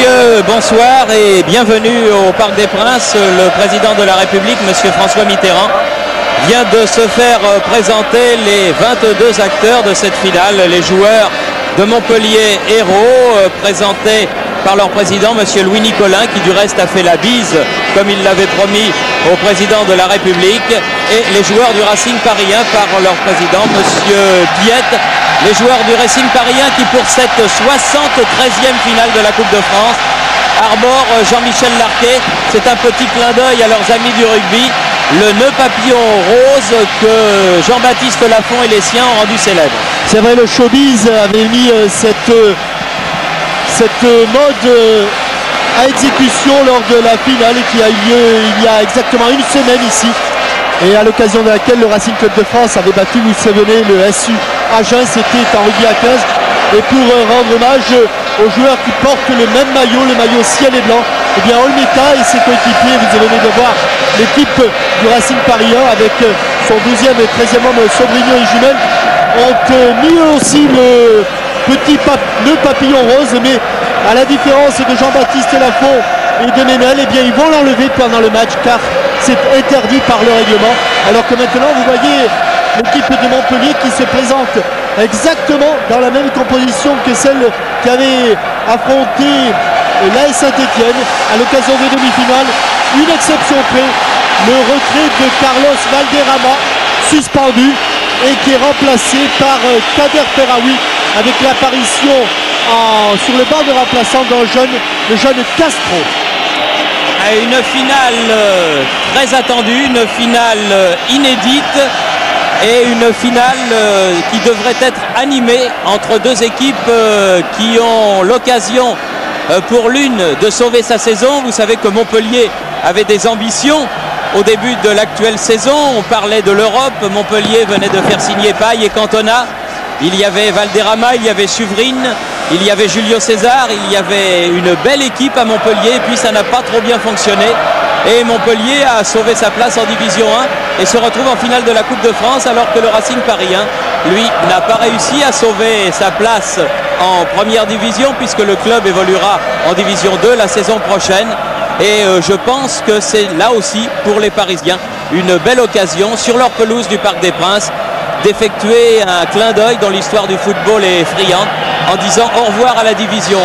messieurs, bonsoir et bienvenue au Parc des Princes. Le président de la République, monsieur François Mitterrand, vient de se faire présenter les 22 acteurs de cette finale, les joueurs de Montpellier héros, présentés par leur président, monsieur Louis Nicolin, qui du reste a fait la bise, comme il l'avait promis au président de la République, et les joueurs du Racing parisien par leur président, monsieur Piette. Les joueurs du Racing parisien qui, pour cette 73e finale de la Coupe de France, arborent Jean-Michel Larquet. C'est un petit clin d'œil à leurs amis du rugby, le nœud papillon rose que Jean-Baptiste Lafont et les siens ont rendu célèbre. C'est vrai, le showbiz avait mis cette mode à exécution lors de la finale qui a eu lieu il y a exactement une semaine ici, et à l'occasion de laquelle le Racing Club de France avait battu, vous vous souvenez, le SU Agen. C'était en rugby à 15, et pour rendre hommage aux joueurs qui portent le même maillot, le maillot ciel et blanc, et bien Olmeta et ses coéquipiers, vous venez de voir l'équipe du Racing parisien avec son 12e et 13e homme Sobrigno et Jumel, ont mis aussi le petit nœud papillon rose, mais à la différence de Jean-Baptiste Lafont et de Ménel, eh bien ils vont l'enlever pendant le match car c'est interdit par le règlement. Alors que maintenant vous voyez l'équipe de Montpellier qui se présente exactement dans la même composition que celle qui avait affronté l'AS Saint-Étienne à l'occasion des demi-finales. Une exception près, le retrait de Carlos Valderrama, suspendu, et qui est remplacé par Kader Ferraoui, avec l'apparition sur le banc de remplaçant d'un le jeune Castro. Une finale très attendue, une finale inédite et une finale qui devrait être animée entre deux équipes qui ont l'occasion pour l'une de sauver sa saison. Vous savez que Montpellier avait des ambitions au début de l'actuelle saison. On parlait de l'Europe, Montpellier venait de faire signer Paille et Cantona. Il y avait Valderrama, il y avait Suvrine, il y avait Julio César, il y avait une belle équipe à Montpellier, et puis ça n'a pas trop bien fonctionné. Et Montpellier a sauvé sa place en Division 1 et se retrouve en finale de la Coupe de France, alors que le Racing parisien, lui, n'a pas réussi à sauver sa place en première division, puisque le club évoluera en Division 2 la saison prochaine. Et je pense que c'est là aussi, pour les Parisiens, une belle occasion, sur leur pelouse du Parc des Princes, d'effectuer un clin d'œil dans l'histoire du football et friand, en disant au revoir à la Division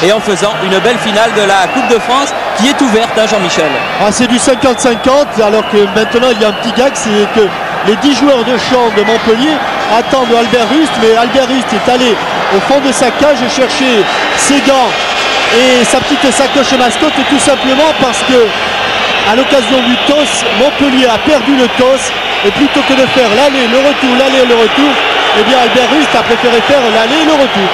1 et en faisant une belle finale de la Coupe de France qui est ouverte, hein, Jean-Michel. C'est du 50-50, alors que maintenant il y a un petit gag, c'est que les 10 joueurs de champ de Montpellier attendent Albert Rust, mais Albert Rust est allé au fond de sa cage chercher ses gants et sa petite sacoche mascotte, tout simplement parce que à l'occasion du toss, Montpellier a perdu le toss, et plutôt que de faire l'aller, le retour, l'aller, le retour, eh bien Albert Rust a préféré faire l'aller et le retour.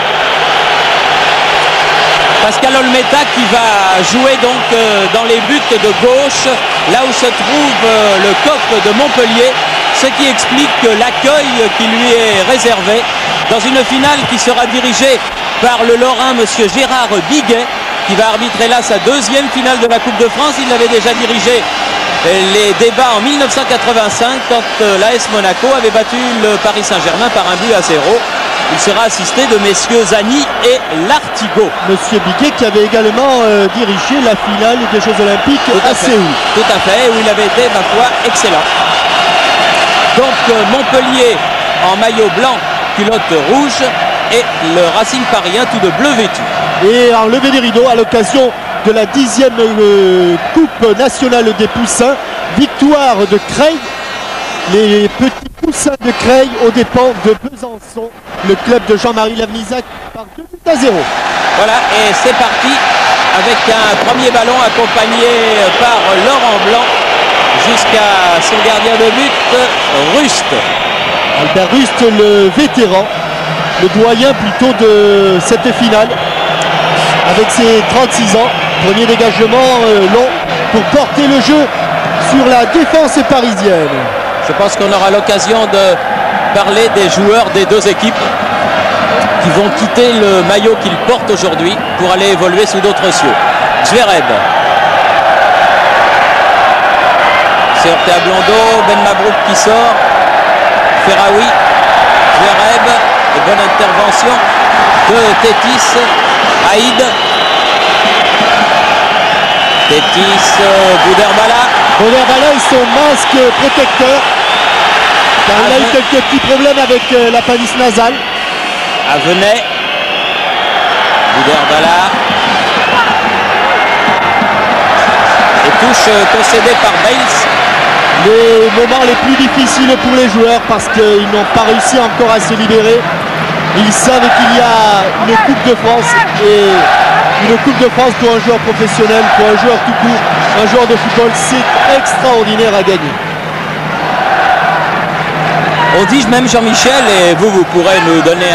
Pascal Olmeta qui va jouer donc dans les buts de gauche, là où se trouve le coq de Montpellier, ce qui explique l'accueil qui lui est réservé dans une finale qui sera dirigée par le Lorrain monsieur Gérard Biguet, qui va arbitrer là sa deuxième finale de la Coupe de France. Il avait déjà dirigé les débats en 1985 quand l'AS Monaco avait battu le Paris Saint-Germain par 1-0. Il sera assisté de messieurs Zani et Lartigot. Monsieur Biguet qui avait également dirigé la finale des Jeux Olympiques à Séoul. Tout à fait, où il avait été, ma foi, excellent. Donc Montpellier en maillot blanc, culotte rouge, et le Racing parisien tout de bleu vêtu. Et en levée des rideaux à l'occasion de la 10e Coupe nationale des poussins, victoire de Creil, les petits poussins de Creil aux dépens de Besançon, le club de Jean-Marie Lavnizac par 2-0. Voilà, et c'est parti avec un premier ballon accompagné par Laurent Blanc jusqu'à son gardien de but, Rust. Albert Rust, le vétéran, le doyen plutôt de cette finale, avec ses 36 ans, premier dégagement long pour porter le jeu sur la défense parisienne. Je pense qu'on aura l'occasion de parler des joueurs des deux équipes qui vont quitter le maillot qu'ils portent aujourd'hui pour aller évoluer sous d'autres cieux. Zverev. C'est heurté à Blondeau, Ben Mabrouk qui sort. Ferraoui, Zverev, et bonne intervention de Tétis, Haïd. Tétis, Bouderbala. Bouderbala et son masque protecteur. Car il a eu quelques petits problèmes avec la palisse nasale. Avenay. Bouderbala. Et touche concédée par Bales. Les moments les plus difficiles pour les joueurs parce qu'ils n'ont pas réussi encore à se libérer. Ils savent qu'il y a une Coupe de France et une Coupe de France pour un joueur professionnel, pour un joueur tout court, un joueur de football, c'est extraordinaire à gagner. On dit même, Jean-Michel, et vous pourrez nous donner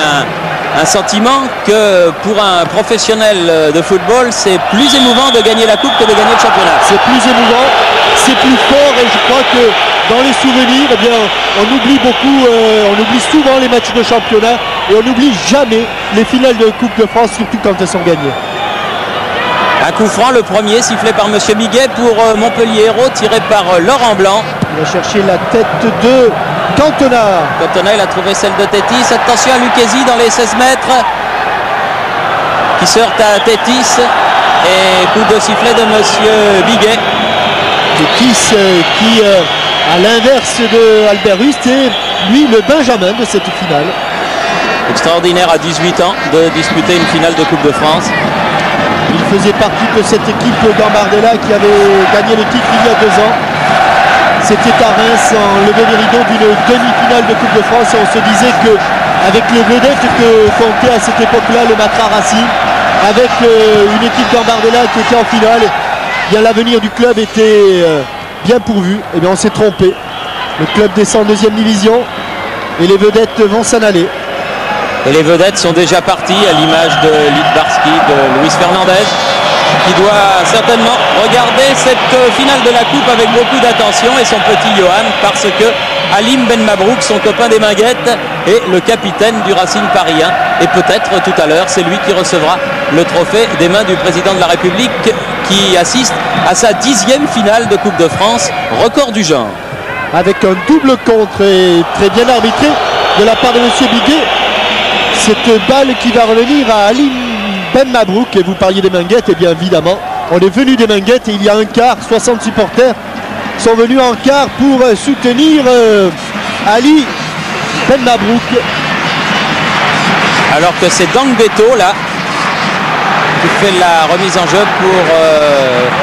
un sentiment que pour un professionnel de football, c'est plus émouvant de gagner la Coupe que de gagner le championnat. C'est plus émouvant, c'est plus fort et je crois que dans les souvenirs, eh bien, on oublie beaucoup, on oublie souvent les matchs de championnat et on n'oublie jamais les finales de Coupe de France, surtout quand elles sont gagnées. Un coup franc, le premier, sifflé par Monsieur Biguet pour Montpellier Hérault, tiré par Laurent Blanc. Il va chercher la tête de Cantona. Cantona, il a trouvé celle de Tétis. Attention à Lucchesi dans les 16 mètres. Qui se heurte à Tétis. Et coup de sifflet de Monsieur Biguet. Tétis qui, à l'inverse de Albert Rust, est lui le Benjamin de cette finale. Extraordinaire à 18 ans de disputer une finale de Coupe de France. Il faisait partie de cette équipe Gambardella qui avait gagné le titre il y a 2 ans. C'était à Reims en levée des rideaux d'une demi-finale de Coupe de France et on se disait qu'avec les vedettes que comptait à cette époque-là le Matra Racing, avec une équipe Gambardella qui était en finale, bien l'avenir du club était bien pourvu. Et bien on s'est trompé. Le club descend en 2e division et les vedettes vont s'en aller. Et les vedettes sont déjà parties à l'image de Littbarski, de Luis Fernandez, qui doit certainement regarder cette finale de la Coupe avec beaucoup d'attention, et son petit Johan, parce que Halim Ben Mabrouk, son copain des Minguettes, est le capitaine du Racing parisien. Et peut-être tout à l'heure, c'est lui qui recevra le trophée des mains du président de la République, qui assiste à sa 10e finale de Coupe de France, record du genre. Avec un double contre et très bien arbitré de la part de M. Biguet. Cette balle qui va revenir à Halim Ben Mabrouk. Et vous parliez des Minguettes, et bien évidemment, on est venu des Minguettes et il y a un quart, 60 supporters sont venus en quart pour soutenir Ali Ben Mabrouk. Alors que c'est Dangbeto là qui fait la remise en jeu pour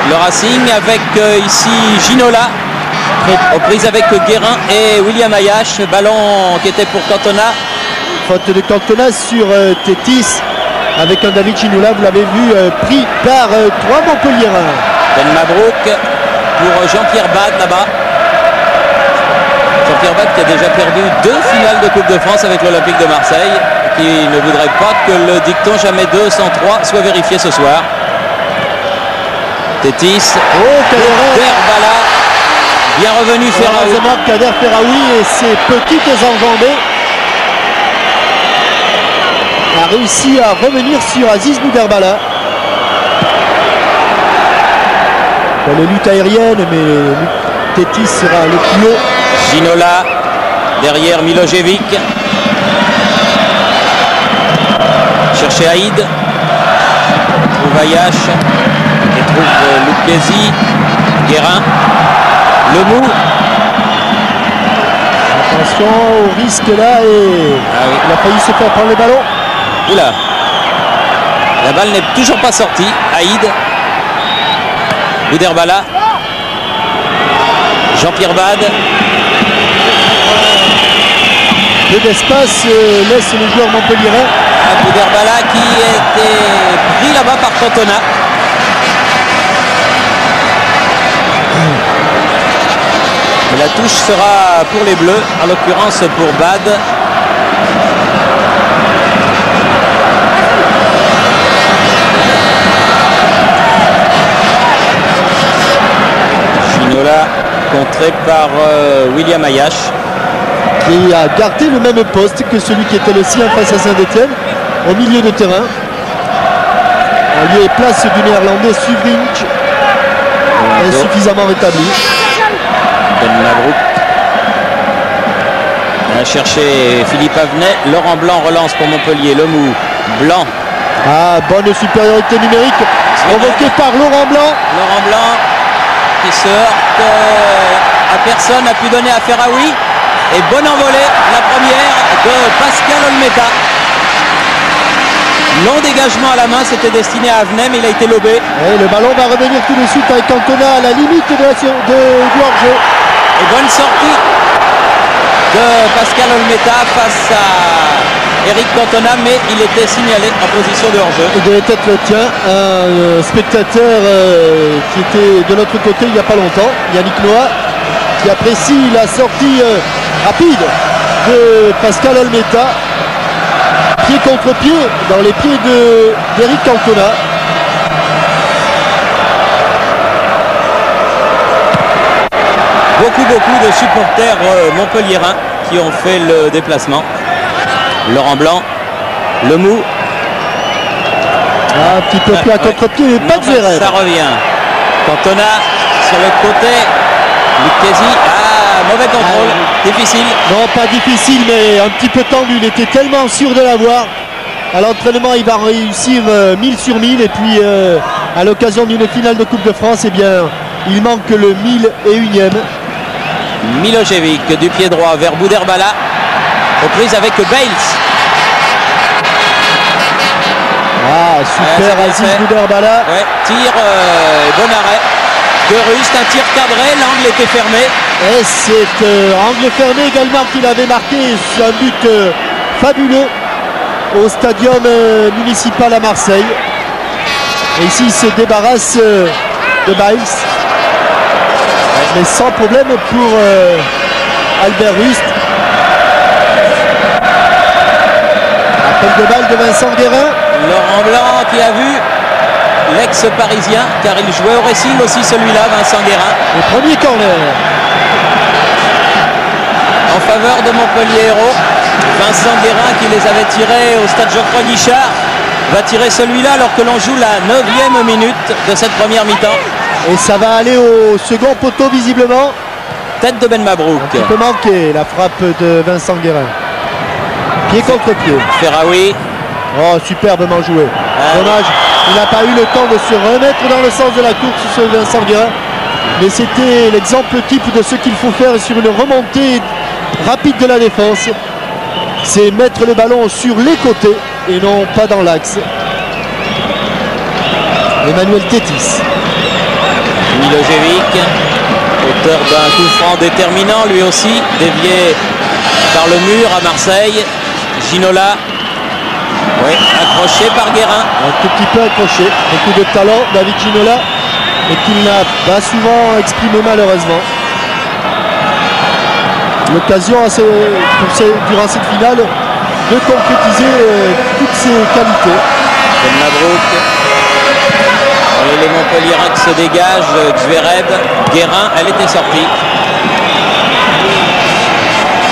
le Racing avec ici Ginola aux prises avec Guérin et William Ayache. Ballon qui était pour Cantona. Faute de Cantona sur Tétis avec un David Ginola, vous l'avez vu, pris par 3 Montpelliérains. Ben Mabrouk pour Jean-Pierre Bade là-bas. Jean-Pierre Bade qui a déjà perdu 2 finales de Coupe de France avec l'Olympique de Marseille, qui ne voudrait pas que le dicton jamais 2 sans 3 soit vérifié ce soir. Tétis, Bouderbala, bien revenu Ferraoui. Kader Ferraoui et ses petites enjambées a réussi à revenir sur Aziz Bouderbala. Les luttes aériennes, mais Tétis sera le plus haut. Ginola derrière Milojevic. Chercher Haïd. Trouve Ayache. Et trouve Lucchesi. Guérin. Lemou. Attention au risque là et il a failli se faire prendre le ballon. Oula. La balle n'est toujours pas sortie. Haïd. Bouderbala. Jean-Pierre Bade. Peu d'espace laisse le joueur montpelliérain. Bouderbala qui était pris là-bas par Cantona. Mais la touche sera pour les Bleus, en l'occurrence pour Bade. Ginola contré par William Ayache, qui a gardé le même poste que celui qui était le sien face à Saint-Etienne, au milieu de terrain. En lieu et place du néerlandais Suvrink, insuffisamment rétabli. Ben Mabrouk va chercher Philippe Avenay. Laurent Blanc relance pour Montpellier. Lemou, Blanc. Ah, bonne supériorité numérique provoqué par Laurent Blanc. Laurent Blanc qui se heurte à personne, a pu donner à Ferraoui. Et bonne envolée, la première de Pascal Olmeta. Long dégagement à la main, c'était destiné à Avenay, mais il a été lobé. Et le ballon va revenir tout de suite avec Cantona à la limite du hors-jeu. Et bonne sortie de Pascal Olmeta face à Eric Cantona, mais il était signalé en position de hors-jeu. Il devait être le tien, un spectateur qui était de l'autre côté il n'y a pas longtemps, Yannick Noah, qui apprécie la sortie rapide de Pascal Olmeta. Pied contre pied dans les pieds d'Eric Cantona. Beaucoup de supporters montpelliérains qui ont fait le déplacement. Laurent Blanc, le mou. Un petit peu plus à contre-pied, mais pas de Zverev. Ça revient. Cantona sur le côté. Lucchesi. Mauvais contrôle, difficile. Non, pas difficile, mais un petit peu tendu. Il était tellement sûr de l'avoir. À l'entraînement, il va réussir 1000 sur 1000. Et puis, à l'occasion d'une finale de Coupe de France, eh bien, il manque le 1001e. Milojevic du pied droit vers Bouderbala. Aux prises avec Bales. Ah, super, Aziz Bouderbala. Ouais, tir, bon arrêt. De Rust, un tir cadré, l'angle était fermé. Et c'est angle fermé également qu'il avait marqué. C'est un but fabuleux au stadium municipal à Marseille. Et ici, il se débarrasse de Biles. Mais sans problème pour Albert Rust. Appel de balle de Vincent Guérin. Laurent Blanc qui a vu l'ex-parisien, car il jouait au Racing aussi celui-là, Vincent Guérin. Le premier corner. En faveur de Montpellier Hérault. Vincent Guérin qui les avait tirés au stade Geoffroy Guichard va tirer celui-là alors que l'on joue la 9e minute de cette première mi-temps. Et ça va aller au second poteau visiblement. Tête de Ben Mabrouk. Il peut manquer la frappe de Vincent Guérin. Pied contre pied. Ferraoui. Oh, superbement joué. Dommage, il n'a pas eu le temps de se remettre dans le sens de la course sur Vincent Guérin. Mais c'était l'exemple type de ce qu'il faut faire sur une remontée rapide de la défense. C'est mettre le ballon sur les côtés et non pas dans l'axe. Emmanuel Tétis. Milojevic, auteur d'un coup franc déterminant, lui aussi, dévié par le mur à Marseille. Ginola, oui, accroché par Guérin. Un tout petit peu accroché, beaucoup de talent, David Ginola, et qu'il n'a pas souvent exprimé malheureusement. L'occasion durant cette finale de concrétiser toutes ses qualités. Ben Mabrouk. Et les Montpelliérains qui se dégagent, Zverev, Guérin, elle était sortie.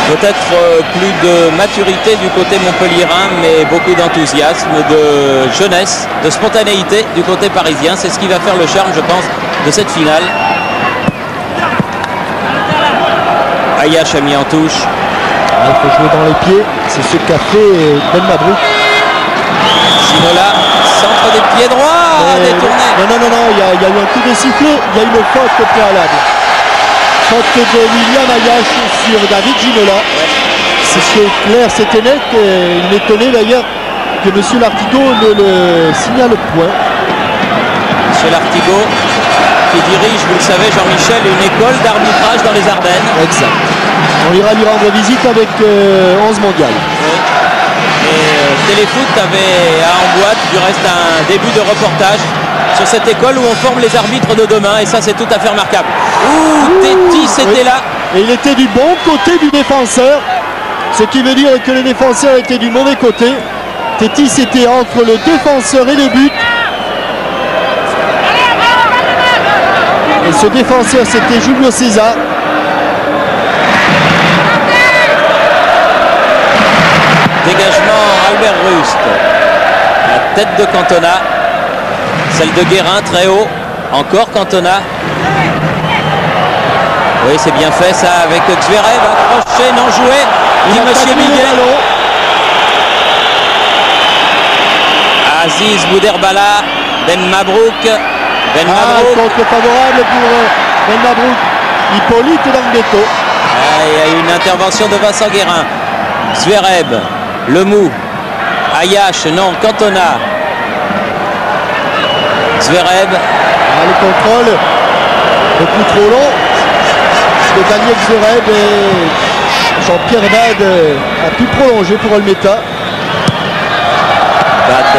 Peut-être plus de maturité du côté montpelliérain, mais beaucoup d'enthousiasme, de jeunesse, de spontanéité du côté parisien. C'est ce qui va faire le charme, je pense, de cette finale. Ayache a mis en touche. Il faut jouer dans les pieds, c'est ce qu'a fait Ben Mabrouk. Ginola, centre des pieds droits, détourné. Non, il y a eu un coup de sifflet, il y a eu une faute préalable. Faute de William Ayache sur David Ginola. Ouais. C'est clair, c'était net. Et il m'étonnait d'ailleurs que M. Lartigot ne le signale point. M. Lartigot qui dirige, vous le savez, Jean-Michel, une école d'arbitrage dans les Ardennes. Exact. On ira lui rendre visite avec 11 mondiales. Oui. Et Téléfoot avait en boîte du reste un début de reportage sur cette école où on forme les arbitres de demain, et ça c'est tout à fait remarquable. Tétis était là. Et il était du bon côté du défenseur, ce qui veut dire que le défenseur était du mauvais côté. Tétis était entre le défenseur et le but. Et ce défenseur c'était Julio César. Dégagement Albert Rust. La tête de Cantona. Celle de Guérin très haut. Encore Cantona. Oui, c'est bien fait ça avec Zverev. Accroché, non joué. Dit Monsieur Miguel. Aziz Bouderbala Ben Mabrouk. Ben Mabrouk. Contre favorable pour Ben Mabrouk. Hippolyte Danguetto. Il y a une intervention de Vincent Guérin. Zverev, Lemou, Ayash, non, Cantona. Zverev. Le contrôle beaucoup trop long de Daniel Zverev et Jean-Pierre Bad a pu prolonger pour Olmeta. Bad.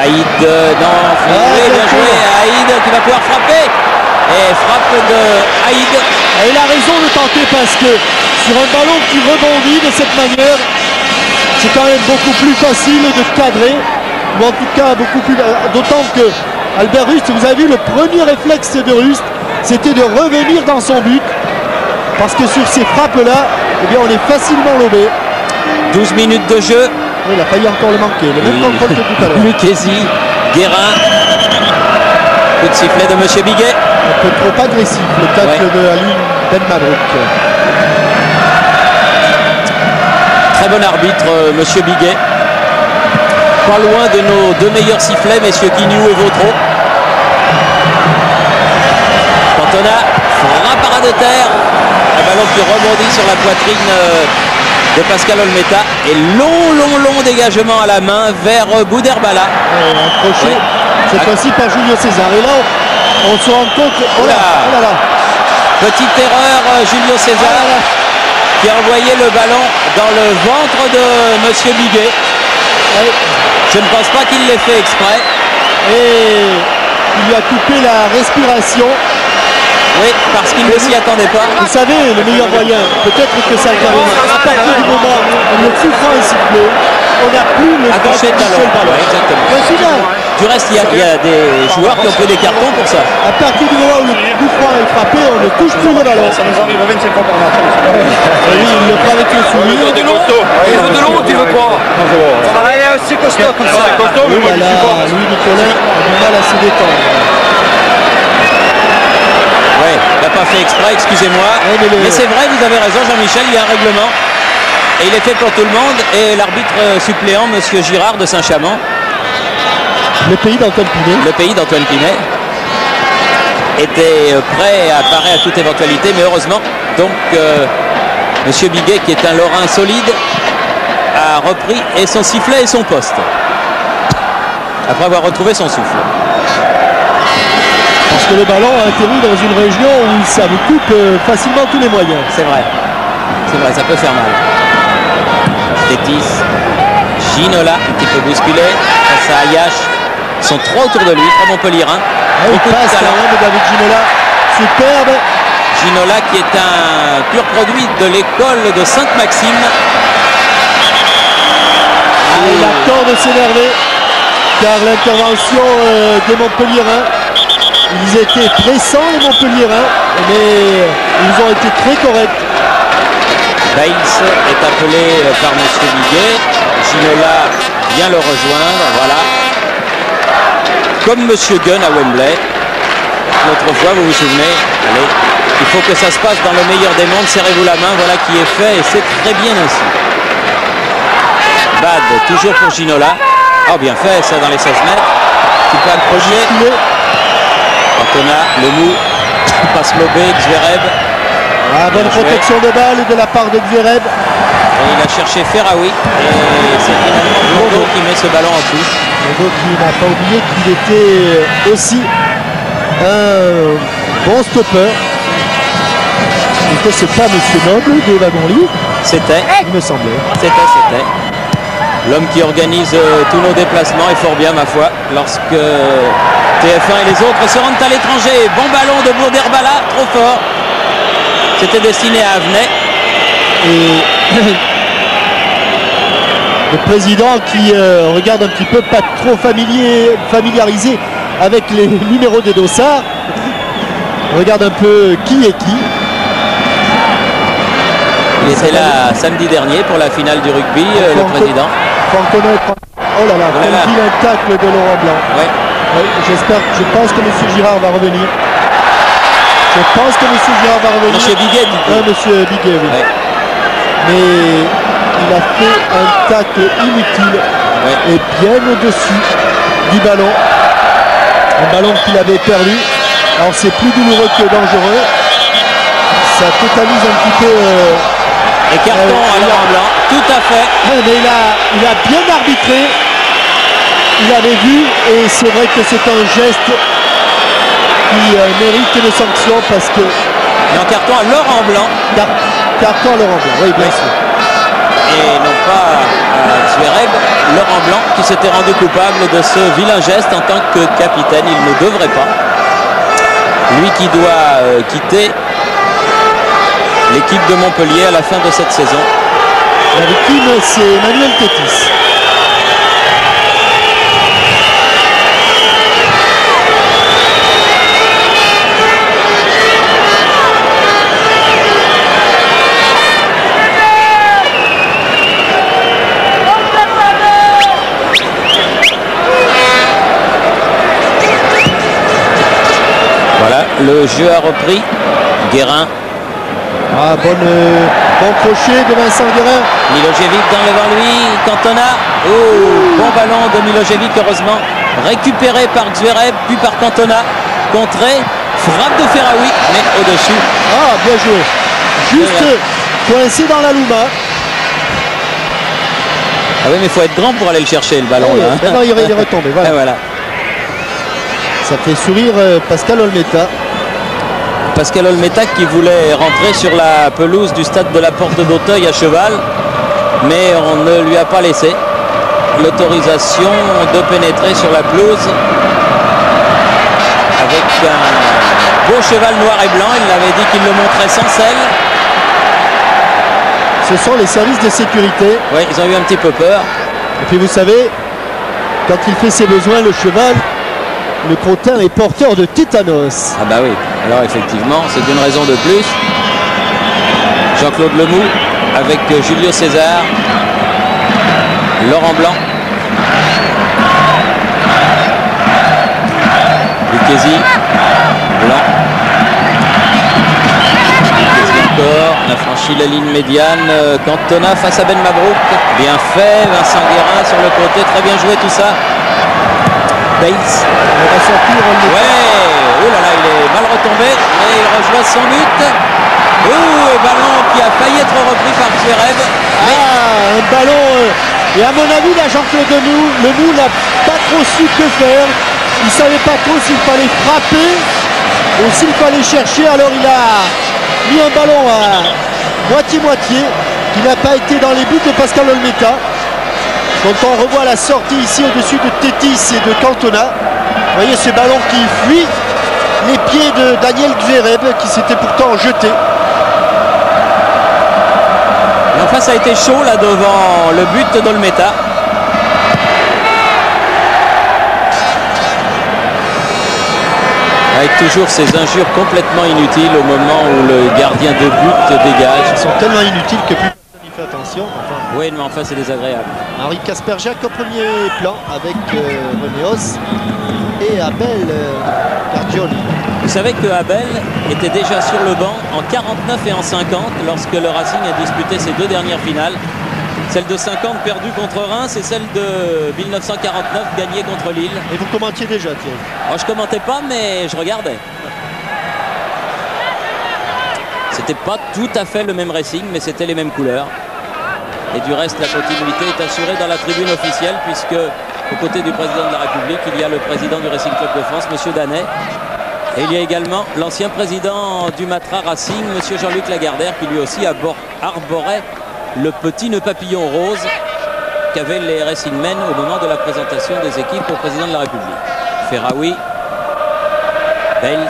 Haïd, non, oui, bien joué. Haïd qui va pouvoir frapper. Et frappe de Haïd. Et il a raison de tenter parce que sur un ballon qui rebondit de cette manière, c'est quand même beaucoup plus facile de cadrer. Ou en tout cas beaucoup plus. D'autant que Albert Rust, vous avez vu le premier réflexe de Rust, c'était de revenir dans son but. Parce que sur ces frappes-là, eh bien on est facilement lobé. 12 minutes de jeu. Oui, il a failli encore le manquer. Le même contrôle que tout à l'heure. Lucchesi, Guérin. Coup de sifflet de M. Biguet. Un peu trop agressif, le tacle de Ali Ben Mabrouk. Très bon arbitre, M. Biguet. Pas loin de nos deux meilleurs sifflets, messieurs Quignou et Vautreau. Cantona, frappe à ras de terre. Un ballon qui rebondit sur la poitrine de Pascal Olmeta. Et long dégagement à la main vers Boudherbala. Un crochet, cette fois-ci par Julio César. Et là, on se rend compte. Oh là. Petite erreur, Julio César, qui a envoyé le ballon dans le ventre de M. Biguet. Je ne pense pas qu'il l'ait fait exprès. Et il lui a coupé la respiration. Oui, parce qu'il ne s'y attendait pas. Vous savez, le meilleur moyen, peut-être que ça intervient. À partir du moment où le coup franc est sifflé, on n'a plus le droit de toucher le ballon. Ouais, exactement. Point final. Du reste, il y a des joueurs qui ont pris des cartons pour ça. À partir du moment où le coup franc est frappé, on ne touche plus le ballon. Ça nous arrive 25 fois par match. Oui, il le prend avec le sourire. Il veut de l'eau, tu veux quoi? C'est costaud comme ça. Oui, voilà, Louis Nicolin a du mal à se détendre. Ouais, il n'a pas fait exprès, excusez-moi. Mais c'est vrai, vous avez raison, Jean-Michel, il y a un règlement. Et il est fait pour tout le monde. Et l'arbitre suppléant, M. Girard de Saint-Chamond. Le pays d'Antoine Pinet. Le pays d'Antoine Pinet était prêt à parer à toute éventualité, mais heureusement, donc M. Biguet, qui est un Lorrain solide, a repris et son sifflet et son poste. Après avoir retrouvé son souffle. Parce que le ballon a atterri dans une région où ça vous coupe facilement tous les moyens. C'est vrai, ça peut faire mal. Tétis, Ginola, un petit peu bousculé, face à Ayash. Ils sont trois autour de lui, trois Montpellierin. Il passe quand même de David Ginola, superbe. Ginola qui est un pur produit de l'école de Sainte-Maxime. Il a tort de s'énerver, car l'intervention des Montpellierins, ils étaient pressants les Montpellierins, mais ils ont été très corrects. Bails est appelé par M. Biguet. Ginola vient le rejoindre, voilà. Comme M. Gunn à Wembley. L'autre fois, vous vous souvenez, allez, il faut que ça se passe dans le meilleur des mondes, serrez-vous la main, voilà qui est fait, et c'est très bien ainsi. Bad, toujours pour Ginola. Oh, bien fait, ça dans les 16 mètres. Petit peu accroché. Cantona, Lemou, passe lobé, Zverev. Bonne protection de balle de la part de Zverev. Et il a cherché Ferraoui. Et c'est finalement Blondeau qui met ce ballon en touche. Blondeau qui n'a pas oublié qu'il était aussi un bon stopper. C'est pas M. Noble de Wagon-Lit. C'était. Il me semblait. C'était. L'homme qui organise tous nos déplacements est fort bien, ma foi, lorsque TF1 et les autres se rendent à l'étranger. Bon ballon de Bourderbala, trop fort. C'était destiné à Avenay. Et le président qui regarde un petit peu, pas trop familiarisé avec les numéros des dossards, regarde un peu qui est qui. Il était là samedi dernier pour la finale du rugby, le président. Oh là là, quel vilain tacle de Laurent Blanc. Ouais. Oui, je pense que M. Girard va revenir. Monsieur Biguet, Monsieur Biguet, oui. Ouais. Mais il a fait un tacle inutile et bien au-dessus du ballon. Un ballon qu'il avait perdu. Alors c'est plus douloureux que dangereux. Ça totalise un petit peu. Et carton à Laurent Blanc, tout à fait. Mais il a bien arbitré. Il avait vu et c'est vrai que c'est un geste qui mérite une sanction parce que. Non, carton à Laurent Blanc. Carton à Laurent Blanc, oui, bien sûr. Et non pas à Zverev, Laurent Blanc qui s'était rendu coupable de ce vilain geste en tant que capitaine. Il ne devrait pas. Lui qui doit quitter l'équipe de Montpellier à la fin de cette saison. La victime, c'est Emmanuel Tétis. Voilà, le jeu a repris. Guérin. Ah, bon crochet de Vincent Guérin. Milojevic devant lui, Cantona. Oh, bon ballon de Milojevic, heureusement. Récupéré par Zverev, puis par Cantona. Contré, frappe de Ferraoui, mais au-dessus. Ah, bien joué. Juste coincé dans la Louma. Ah oui, mais il faut être grand pour aller le chercher, le ballon. Oui, là. non, il est retombé. Voilà. Et voilà. Ça fait sourire Pascal Olmeta. Pascal Olmeta qui voulait rentrer sur la pelouse du stade de la Porte d'Auteuil à cheval, mais on ne lui a pas laissé l'autorisation de pénétrer sur la pelouse avec un beau cheval noir et blanc. Il avait dit qu'il le montrait sans selle. Ce sont les services de sécurité. Oui, ils ont eu un petit peu peur. Et puis vous savez, quand il fait ses besoins, le cheval, le crottin est porteur de tétanos. Ah bah oui, alors effectivement, c'est une raison de plus. Jean-Claude Lemoux avec Julio César, Laurent Blanc, Lucchesi, Blanc, Lucchesi encore, on a franchi la ligne médiane, Cantona face à Ben Mabrouk, bien fait, Vincent Guérin sur le côté, très bien joué tout ça. Bates. On va sortir. Ouais, oh là là, il est mal retombé, mais il rejoint son but. Oh, ballon qui a failli être repris par Zverev. Ah, un ballon. Et à mon avis, là, Jean-Claude Lemoux n'a pas trop su que faire. Il ne savait pas trop s'il fallait frapper ou s'il fallait chercher. Alors il a mis un ballon à moitié-moitié qui n'a pas été dans les buts de Pascal Olmeta. Quand on revoit la sortie ici au-dessus de Tétis et de Cantona, vous voyez ce ballon qui fuit les pieds de Daniel Zverev qui s'était pourtant jeté. Et enfin, ça a été chaud là devant le but d'Olmeta. Avec toujours ces injures complètement inutiles au moment où le gardien de but dégage. Ils sont tellement inutiles que plus personne n'y fait attention. Enfin, oui, mais enfin c'est désagréable. Henri Kasperjak au premier plan avec Renéos et Abel Cardioli. Vous savez que Abel était déjà sur le banc en 49 et en 50 lorsque le Racing a disputé ses deux dernières finales. Celle de 50 perdue contre Reims et celle de 1949 gagnée contre Lille. Et vous commentiez déjà, Thierry? Alors, je commentais pas, mais je regardais. C'était pas tout à fait le même Racing, mais c'était les mêmes couleurs. Et du reste, la continuité est assurée dans la tribune officielle, puisque aux côtés du président de la République, il y a le président du Racing Club de France, M. Danet. Et il y a également l'ancien président du Matra Racing, M. Jean-Luc Lagardère, qui lui aussi arborait le petit nœud papillon rose qu'avaient les Racingmen au moment de la présentation des équipes au président de la République. Ferraoui, Bales,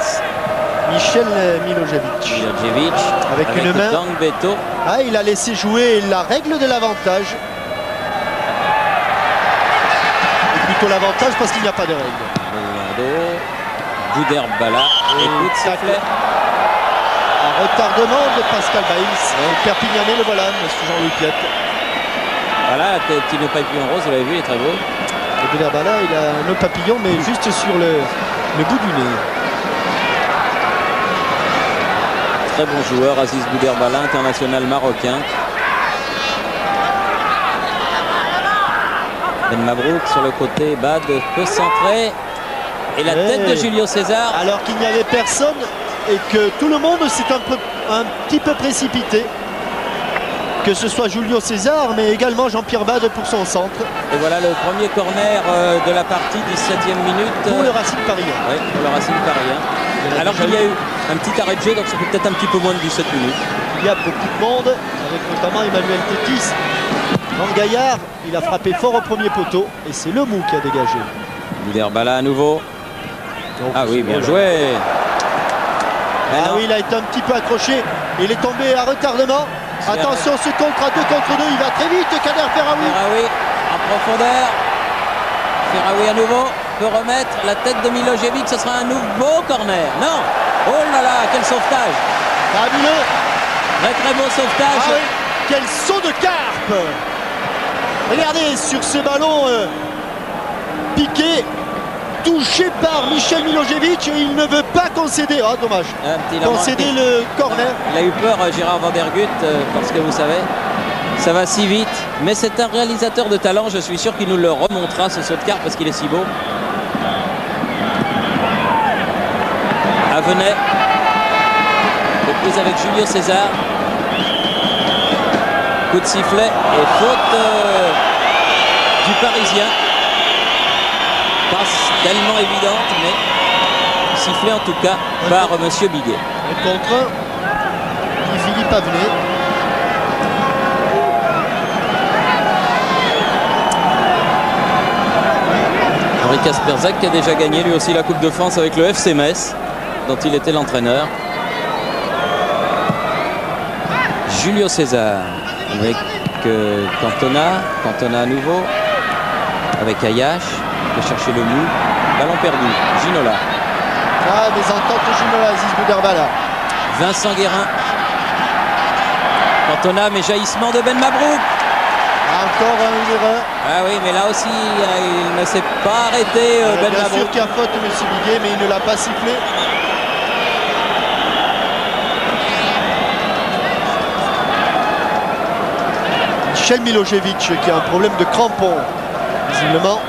Michel Milojevic. Avec une main. Beto. Ah, il a laissé jouer la règle de l'avantage. Et plutôt l'avantage parce qu'il n'y a pas de règle. Ronaldo, Boudherbala, écoute, sifflet. Un retardement de Pascal Baïs. Perpignanais, le voilà, monsieur Jean-Louis Piette. Voilà, petit nœud papillon rose, vous l'avez vu, il est très beau. Et Boudherbala, il a un nœud papillon, mais juste sur le bout du nez. Très bon joueur, Aziz Boudherbala, international marocain. Ben Mabrouk sur le côté, Bad peut centrer. Et la tête de Julio César. Alors qu'il n'y avait personne et que tout le monde s'est un petit peu précipité. Que ce soit Julio César, mais également Jean-Pierre Bad pour son centre. Et voilà le premier corner de la partie, 17e minute. Pour le Racing parisien. Oui, pour le Racing parisien. Alors qu'il y a eu un petit arrêt de jeu, donc ça fait peut-être un petit peu moins de 17 minutes. Il y a beaucoup de monde, avec notamment Emmanuel Tétis. Jean Gaillard, il a frappé fort au premier poteau, et c'est le Mou qui a dégagé. Bouderbala à nouveau. Donc, ah oui, bien joué. Ah oui, il a été un petit peu accroché. Il est tombé à retardement. Attention, ce contre à 2 contre 2, il va très vite, Kader Ferraoui. Ferraoui en profondeur. Ferraoui à nouveau peut remettre la tête de Milojevic, ce sera un nouveau corner. Non. Oh là là, quel sauvetage. Fabuleux. Très très beau sauvetage. Ah oui, quel saut de carpe. Regardez sur ce ballon piqué, touché par Michel Milojevic, il ne veut pas concéder. Ah, dommage. Concéder le corner. Il a eu peur, Gérard Van der Gut, parce que vous savez, ça va si vite. Mais c'est un réalisateur de talent, je suis sûr qu'il nous le remontera, ce saut de carpe, parce qu'il est si beau. Avenay. Reprise avec Julio César. Coup de sifflet et faute du Parisien. Passe tellement évidente, mais sifflé en tout cas par Monsieur Biguet. Un contre qui Philippe Avenay. Henri Kasperzak qui a déjà gagné lui aussi la Coupe de France avec le FC Metz, dont il était l'entraîneur. Julio César avec Cantona à nouveau, avec Ayache. De chercher le Mou, ballon perdu, Ginola. Ah, des ententes de Ginola, Aziz Bouderbala. Vincent Guérin. Cantona, mais jaillissement de Ben Mabrouk. Encore une erreur. Ah oui, mais là aussi, il ne s'est pas arrêté, Ben bien Mabrouk. sûr qu'il y a faute, M. Biguet, mais il ne l'a pas sifflé. Michel Milojevic qui a un problème de crampon, visiblement.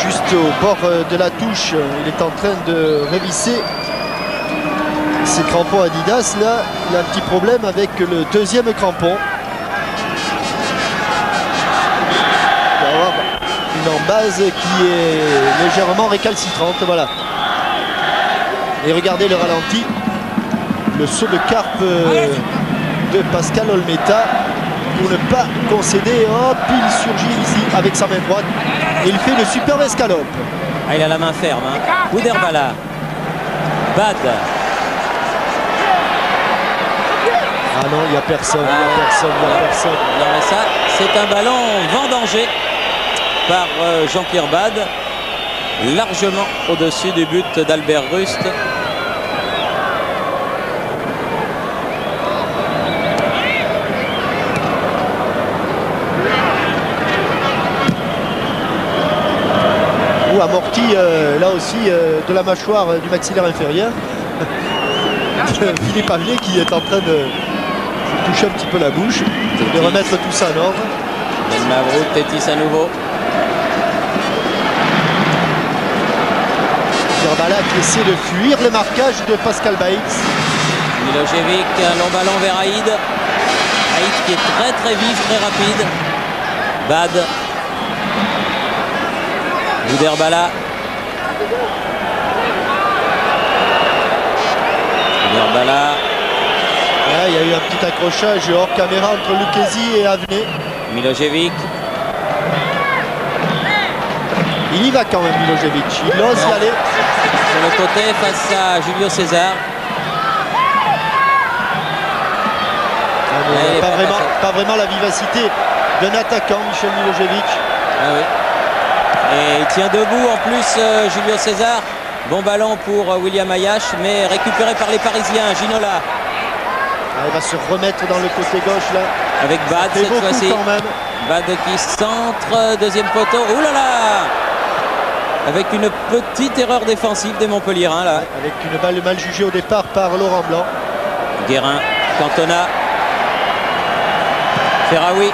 Juste au bord de la touche, il est en train de revisser ses crampons Adidas. Là, il a un petit problème avec le deuxième crampon. Il va y avoir une embase qui est légèrement récalcitrante. Voilà. Et regardez le ralenti. Le saut de carpe de Pascal Olmeta pour ne pas concéder. Hop, il surgit ici avec sa main droite. Et il fait le superbe escalope. Ah, il a la main ferme. Hein. Bouderbala. Bad. Ah non, il n'y a personne. Il n'y a personne. Non, mais ça, c'est un ballon vendangé par Jean-Pierre Bad. Largement au-dessus du but d'Albert Rust. Amorti là aussi de la mâchoire du maxillaire inférieur. Philippe Avenay qui est en train de se toucher un petit peu la bouche, de remettre tout ça en ordre. Ben Mabrouk, Tétis à nouveau. Bouderbala qui essaie de fuir le marquage de Pascal Baïtz. Milojevic, un long ballon vers Haïd. Haïd qui est très très vif, très rapide. Bad. Bouderbala. Bouderbala. Il y a eu un petit accrochage hors caméra entre Lucchesi et Avenay. Milojevic. Il y va quand même, Milojevic. Il ose y aller. Sur le côté face à Julio César. Pas vraiment la vivacité d'un attaquant, Michel Milojevic. Ah oui. Et il tient debout en plus Julio César. Bon ballon pour William Ayache, mais récupéré par les Parisiens. Ginola. Il va se remettre dans le côté gauche là. Avec Bad cette fois-ci. Bad qui centre, deuxième poteau. Ouh là là! Avec une petite erreur défensive des Montpelliérains là. Avec une balle mal jugée au départ par Laurent Blanc. Guérin, Cantona. Ferraoui.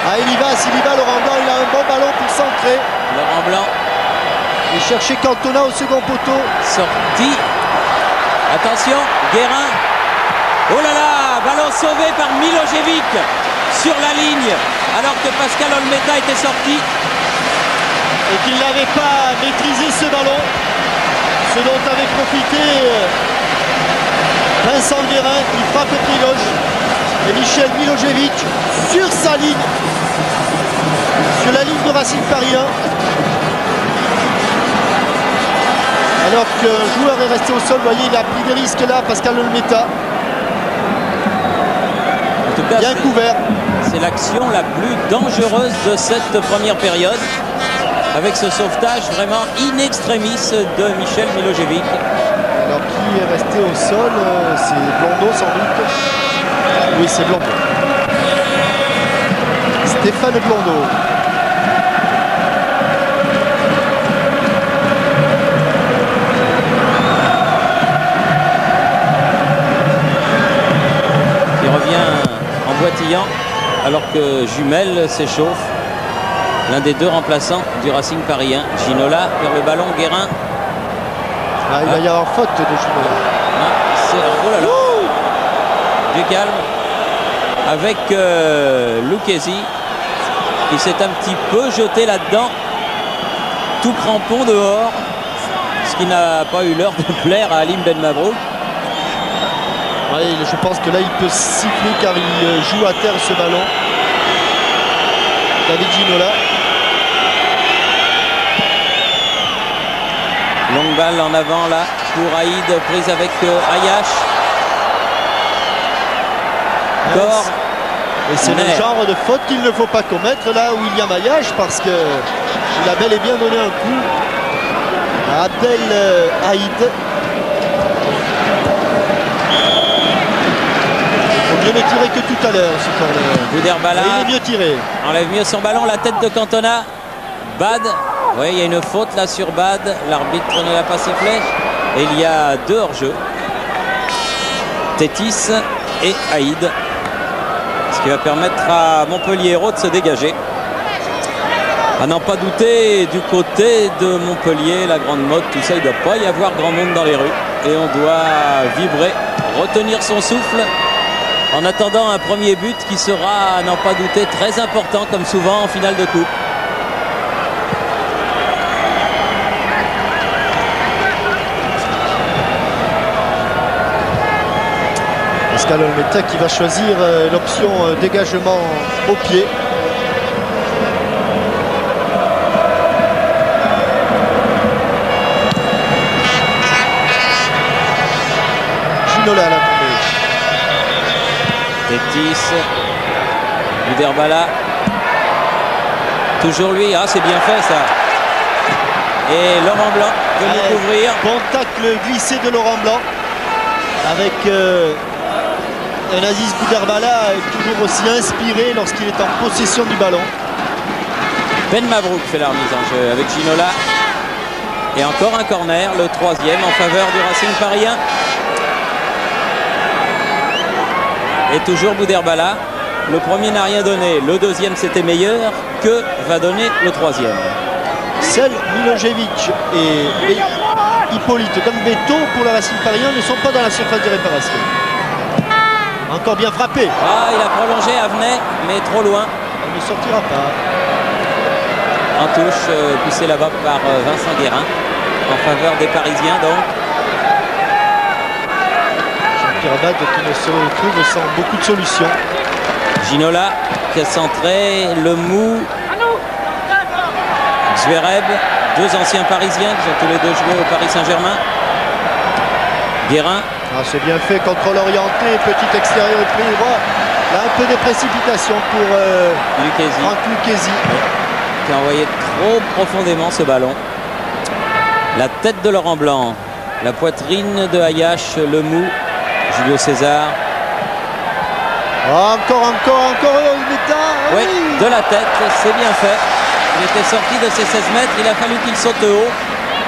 Ah, il y va, Laurent Blanc, il a un bon ballon pour centrer. Laurent Blanc. Et chercher Cantona au second poteau. Sorti. Attention, Guérin. Oh là là, ballon sauvé par Milojevic sur la ligne, alors que Pascal Olmeta était sorti. Et qu'il n'avait pas maîtrisé ce ballon. Ce dont avait profité Vincent Guérin, il frappe au pied gauche. Et Michel Milojevic sur sa ligne. Sur la ligne de Racing Paris 1. Alors qu'un joueur est resté au sol, vous voyez, il a pris des risques là, Pascal Olmeta. En tout cas, bien couvert. C'est l'action la plus dangereuse de cette première période, avec ce sauvetage vraiment in extremis de Michel Milojevic. Alors qui est resté au sol, c'est Blondeau sans doute. Oui, c'est Blondeau. Stéphane Blondeau. Boitillant, alors que Jumel s'échauffe. L'un des deux remplaçants du Racing Paris 1. Ginola vers le ballon, Guérin. Ah, il va y avoir faute de Ginola. Oh là là. Du calme avec Lucchesi qui s'est un petit peu jeté là-dedans, tout crampon dehors, ce qui n'a pas eu l'heure de plaire à Halim Ben Mabrouk. Ouais, je pense que là il peut siffler car il joue à terre ce ballon. David Ginola. Longue balle en avant là pour Haïd, prise avec Ayash. Corps. Et c'est le genre de faute qu'il ne faut pas commettre là, William Ayash, parce que il a bel et bien donné un coup à Abdel Haïd. Il est mieux tiré que tout à l'heure ce corner. Bouderbala. Il est mieux tiré. Enlève mieux son ballon, la tête de Cantona. Bad. Oui, il y a une faute là sur Bad. L'arbitre ne l'a pas sifflé. Et il y a deux hors-jeu. Tétis et Haïd. Ce qui va permettre à Montpellier Hérault de se dégager. À n'en pas douter, du côté de Montpellier, la grande mode, tout ça, il ne doit pas y avoir grand monde dans les rues. Et on doit vibrer, retenir son souffle. En attendant un premier but qui sera, à n'en pas douter, très important, comme souvent en finale de coupe. Pascal Olmeta qui va choisir l'option dégagement au pied. Ginola à la tombée. Tétis, Bouderbala, toujours lui, ah c'est bien fait ça. Et Laurent Blanc venu couvrir. Bon tacle glissé de Laurent Blanc avec un Aziz Bouderbala toujours aussi inspiré lorsqu'il est en possession du ballon. Ben Mabrouk fait la remise en jeu avec Ginola. Et encore un corner, le troisième en faveur du Racing Paris 1. Et toujours Bouderbala. Le premier n'a rien donné, le deuxième c'était meilleur. Que va donner le troisième? Sel, Milojevic et Hippolyte Gambeto pour le Racing Paris 1 ne sont pas dans la surface de réparation. Encore bien frappé. Ah, il a prolongé Avenay, mais trop loin. Il ne sortira pas. En touche, poussé là-bas par Vincent Guérin, en faveur des Parisiens donc. Jean-Pierre Bad qui ne se retrouve sans beaucoup de solutions. Ginola qui a centré, le mou. Zverev, deux anciens Parisiens qui ont tous les deux joué au Paris Saint-Germain. Guérin. Ah, c'est bien fait, contrôle orienté, petit extérieur au pied droit. Là, un peu de précipitation pour Franck Lucchesi. Qui a envoyé trop profondément ce ballon. La tête de Laurent Blanc, la poitrine de Ayash, le mou, Julio César. Oh, encore Olmeta. Oui, de la tête, c'est bien fait. Il était sorti de ses 16 mètres, il a fallu qu'il saute haut.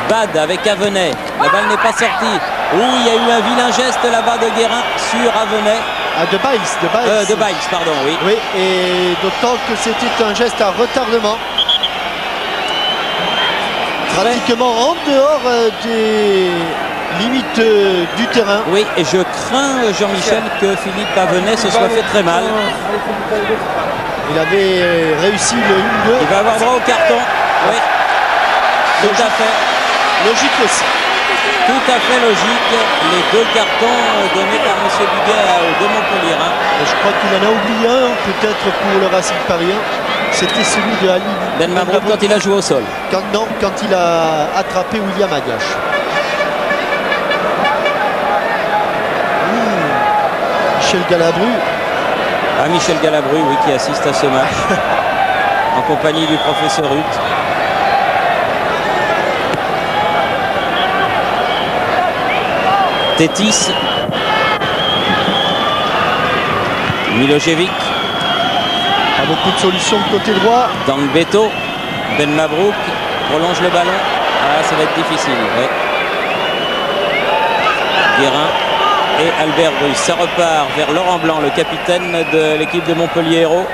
Bad avec Avenay, la balle n'est pas sortie. Oui, il y a eu un vilain geste là-bas de Guérin sur Avenay. De Biles. De Biles, pardon, oui. Oui, et d'autant que c'était un geste à retardement. Pratiquement en dehors des limites du terrain. Oui, et je crains, Jean-Michel, que Philippe Avenay se soit fait très mal. Il avait réussi le 1-2. Il va avoir droit au carton. Oui, tout à fait. Logique aussi. Tout à fait logique. Les deux cartons donnés par M. Biguet aux deux Montpellierins. Je crois qu'il en a oublié un, peut-être pour le Racing Paris. C'était celui de Ali Ben Mabrouk quand il a joué au sol. Quand il a attrapé William Agache. Michel Galabru. Ah, Michel Galabru, oui, qui assiste à ce match. En compagnie du professeur Hutt. Tétis. Milojevic. Pas beaucoup de solutions de côté droit. Dans le Beto. Ben Mabrouk prolonge le ballon. Ah, ça va être difficile. Ouais. Guérin et Albert Bruce. Ça repart vers Laurent Blanc, le capitaine de l'équipe de Montpellier Hérault.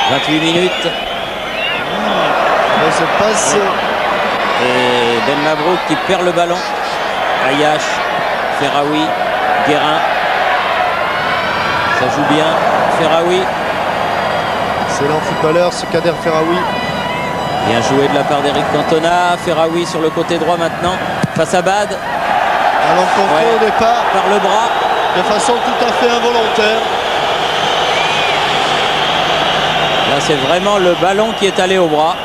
« 28 minutes. Ça passe. Et Ben Mabrouk qui perd le ballon. Ayache, Ferraoui, Guérin. Ça joue bien. Ferraoui. Excellent footballeur, ce Kader Ferraoui. Bien joué de la part d'Éric Cantona. Ferraoui sur le côté droit maintenant. Face à Bad. Allons contre au départ. Par le bras. De façon tout à fait involontaire. Là, c'est vraiment le ballon qui est allé au bras.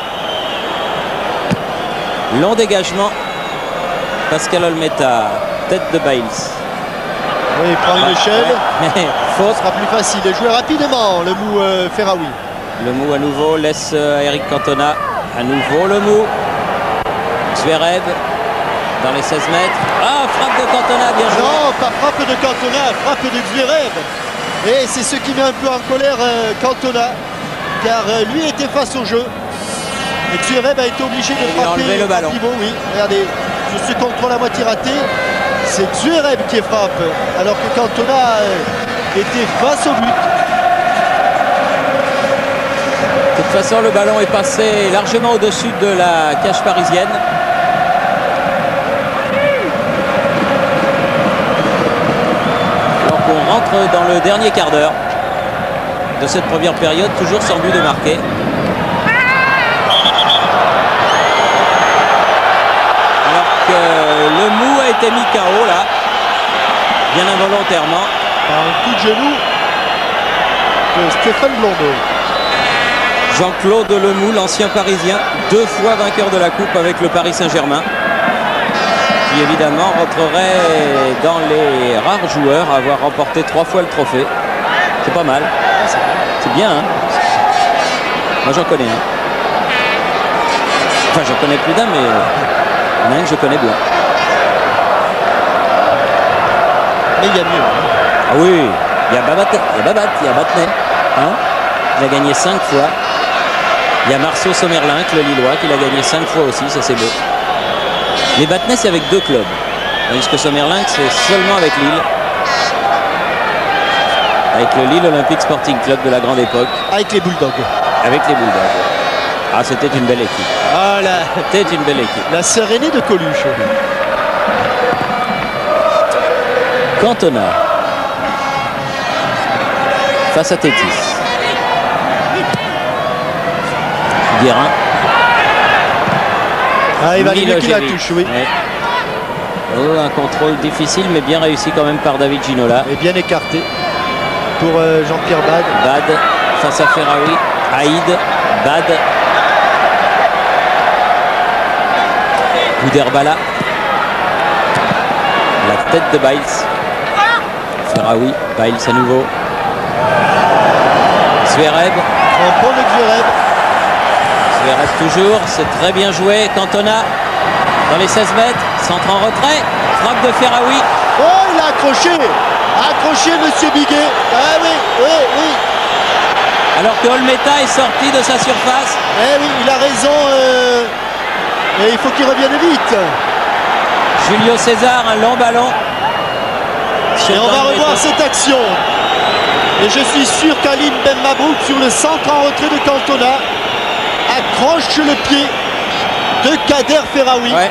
Long dégagement. Pascal Olmeta, tête de Biles. Oui, il prend une échelle. Ouais. Ce sera plus facile. Et jouer rapidement, le mou Ferraoui. Le mou à nouveau laisse Eric Cantona. À nouveau le mou. Zverev dans les 16 mètres. Ah, frappe de Cantona, bien joué. Non, pas frappe de Cantona, frappe de Zverev. Et c'est ce qui met un peu en colère Cantona. Car lui était face au jeu. Et Zverev a été obligé de frapper le ballon. Pivot, oui. Regardez, je suis contrôle à moitié raté. C'est Zverev qui frappe. Alors que Cantona était face au but. De toute façon, le ballon est passé largement au-dessus de la cage parisienne. Donc on rentre dans le dernier quart d'heure de cette première période, toujours sans but de marqué. Alors que le mou a été mis KO là, bien involontairement. Par un coup de genou de Stéphane Blondeau. Jean-Claude Lemou, l'ancien parisien, 2 fois vainqueur de la coupe avec le Paris Saint-Germain, qui évidemment rentrerait dans les rares joueurs à avoir remporté 3 fois le trophée. C'est pas mal. C'est bien, hein. Moi j'en connais un. Enfin j'en connais plus d'un, mais il y en a un que je connais bien. Mais il y a mieux. Ah oui, il y a Babat, il y a Batnet. Hein, il a gagné 5 fois. Il y a Marceau Sommerlinck, le Lillois, qui l'a gagné 5 fois aussi, ça c'est beau. Mais Batnet, c'est avec 2 clubs. Tandis que Sommerlinck, c'est seulement avec Lille. Avec le Lille Olympique Sporting Club de la grande époque. Avec les Bulldogs. Avec les Bulldogs. Ah, c'était une belle équipe. Ah là, C'était une belle équipe. la sœur aînée de Coluche. Cantona. Face à Tétis. Guérin. Ah, il va arriver qu'il la touche, oui. Ouais. Oh, un contrôle difficile, mais bien réussi quand même par David Ginola. Et bien écarté pour Jean-Pierre Bad. Bad face à Ferraoui. Haïd. Bad. Bouderbala. La tête de Biles. Ferraoui. Biles à nouveau. Zverev. Crampon de Zverev. Zverev toujours, c'est très bien joué. Cantona dans les 16 mètres, centre en retrait, frappe de Ferraoui. Oh, il a accroché. Accroché, monsieur Biguet. Ah oui, oui, oui. Alors que Olmeta est sorti de sa surface. Eh oui, il a raison. Et il faut qu'il revienne vite. Julio César, un long ballon. Et on va revoir cette action. Et je suis sûr qu'Alim Ben Mabrouk, sur le centre en retrait de Cantona, accroche le pied de Kader Ferraoui. Ouais.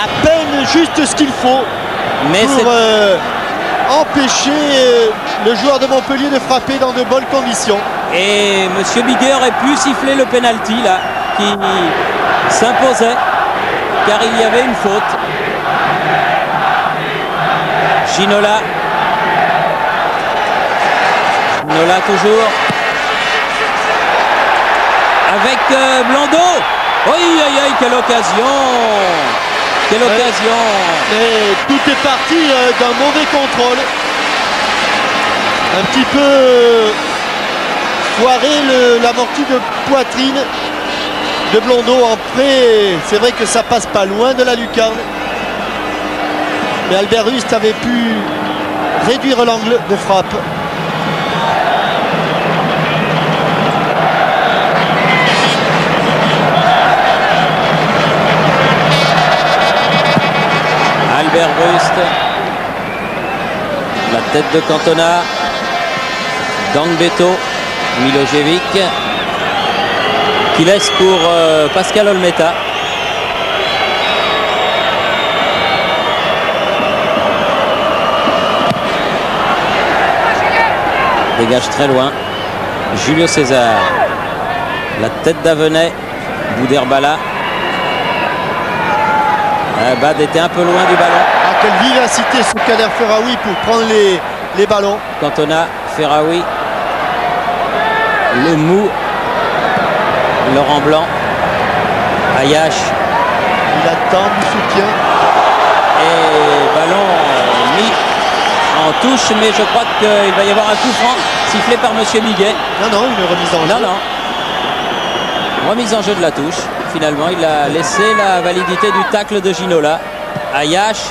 À peine juste ce qu'il faut pour empêcher le joueur de Montpellier de frapper dans de bonnes conditions. Et Monsieur Biguet aurait pu siffler le penalty là, qui s'imposait, car il y avait une faute. Ginola. Ginola toujours. Avec Blondeau. Aïe aïe aïe, quelle occasion! Quelle occasion! Mais tout est parti d'un mauvais contrôle. Un petit peu foiré l'amorti de poitrine de Blondeau. Après, c'est vrai que ça passe pas loin de la lucarne. Mais Albert Rust avait pu réduire l'angle de frappe. Albert Rust, la tête de Cantona, Gambetto, Milojevic, qui laisse pour Pascal Olmeta. Dégage très loin. Julio César, la tête d'Avenet, Bouderbala. Bad était un peu loin du ballon. Ah, quelle vivacité sous Kader Ferraoui pour prendre les ballons. Cantona, Ferraoui, le mou, Laurent Blanc, Ayache. Il attend du soutien. Et ballon mis en touche, mais je crois qu'il va y avoir un coup franc sifflé par Monsieur Biguet. Non, une remise en jeu. Non. Remise en jeu de la touche. Finalement, il a laissé la validité du tacle de Ginola. Ayache.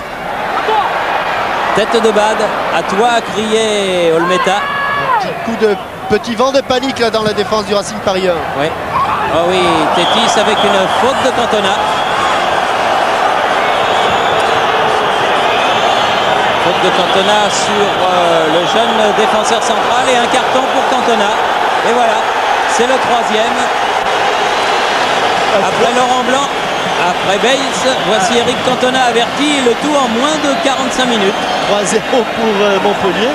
Tête de Bad. À toi à crier, Olmeta. Petit vent de panique là dans la défense du Racing Paris 1. Oui. Oh oui, Tétis avec une faute de Cantona. Faute de Cantona sur le jeune défenseur central et un carton pour Cantona. Et voilà, c'est le troisième. Après Laurent Blanc, après Bates, voici Eric Cantona averti, le tout en moins de 45 minutes. 3-0 pour Montpellier.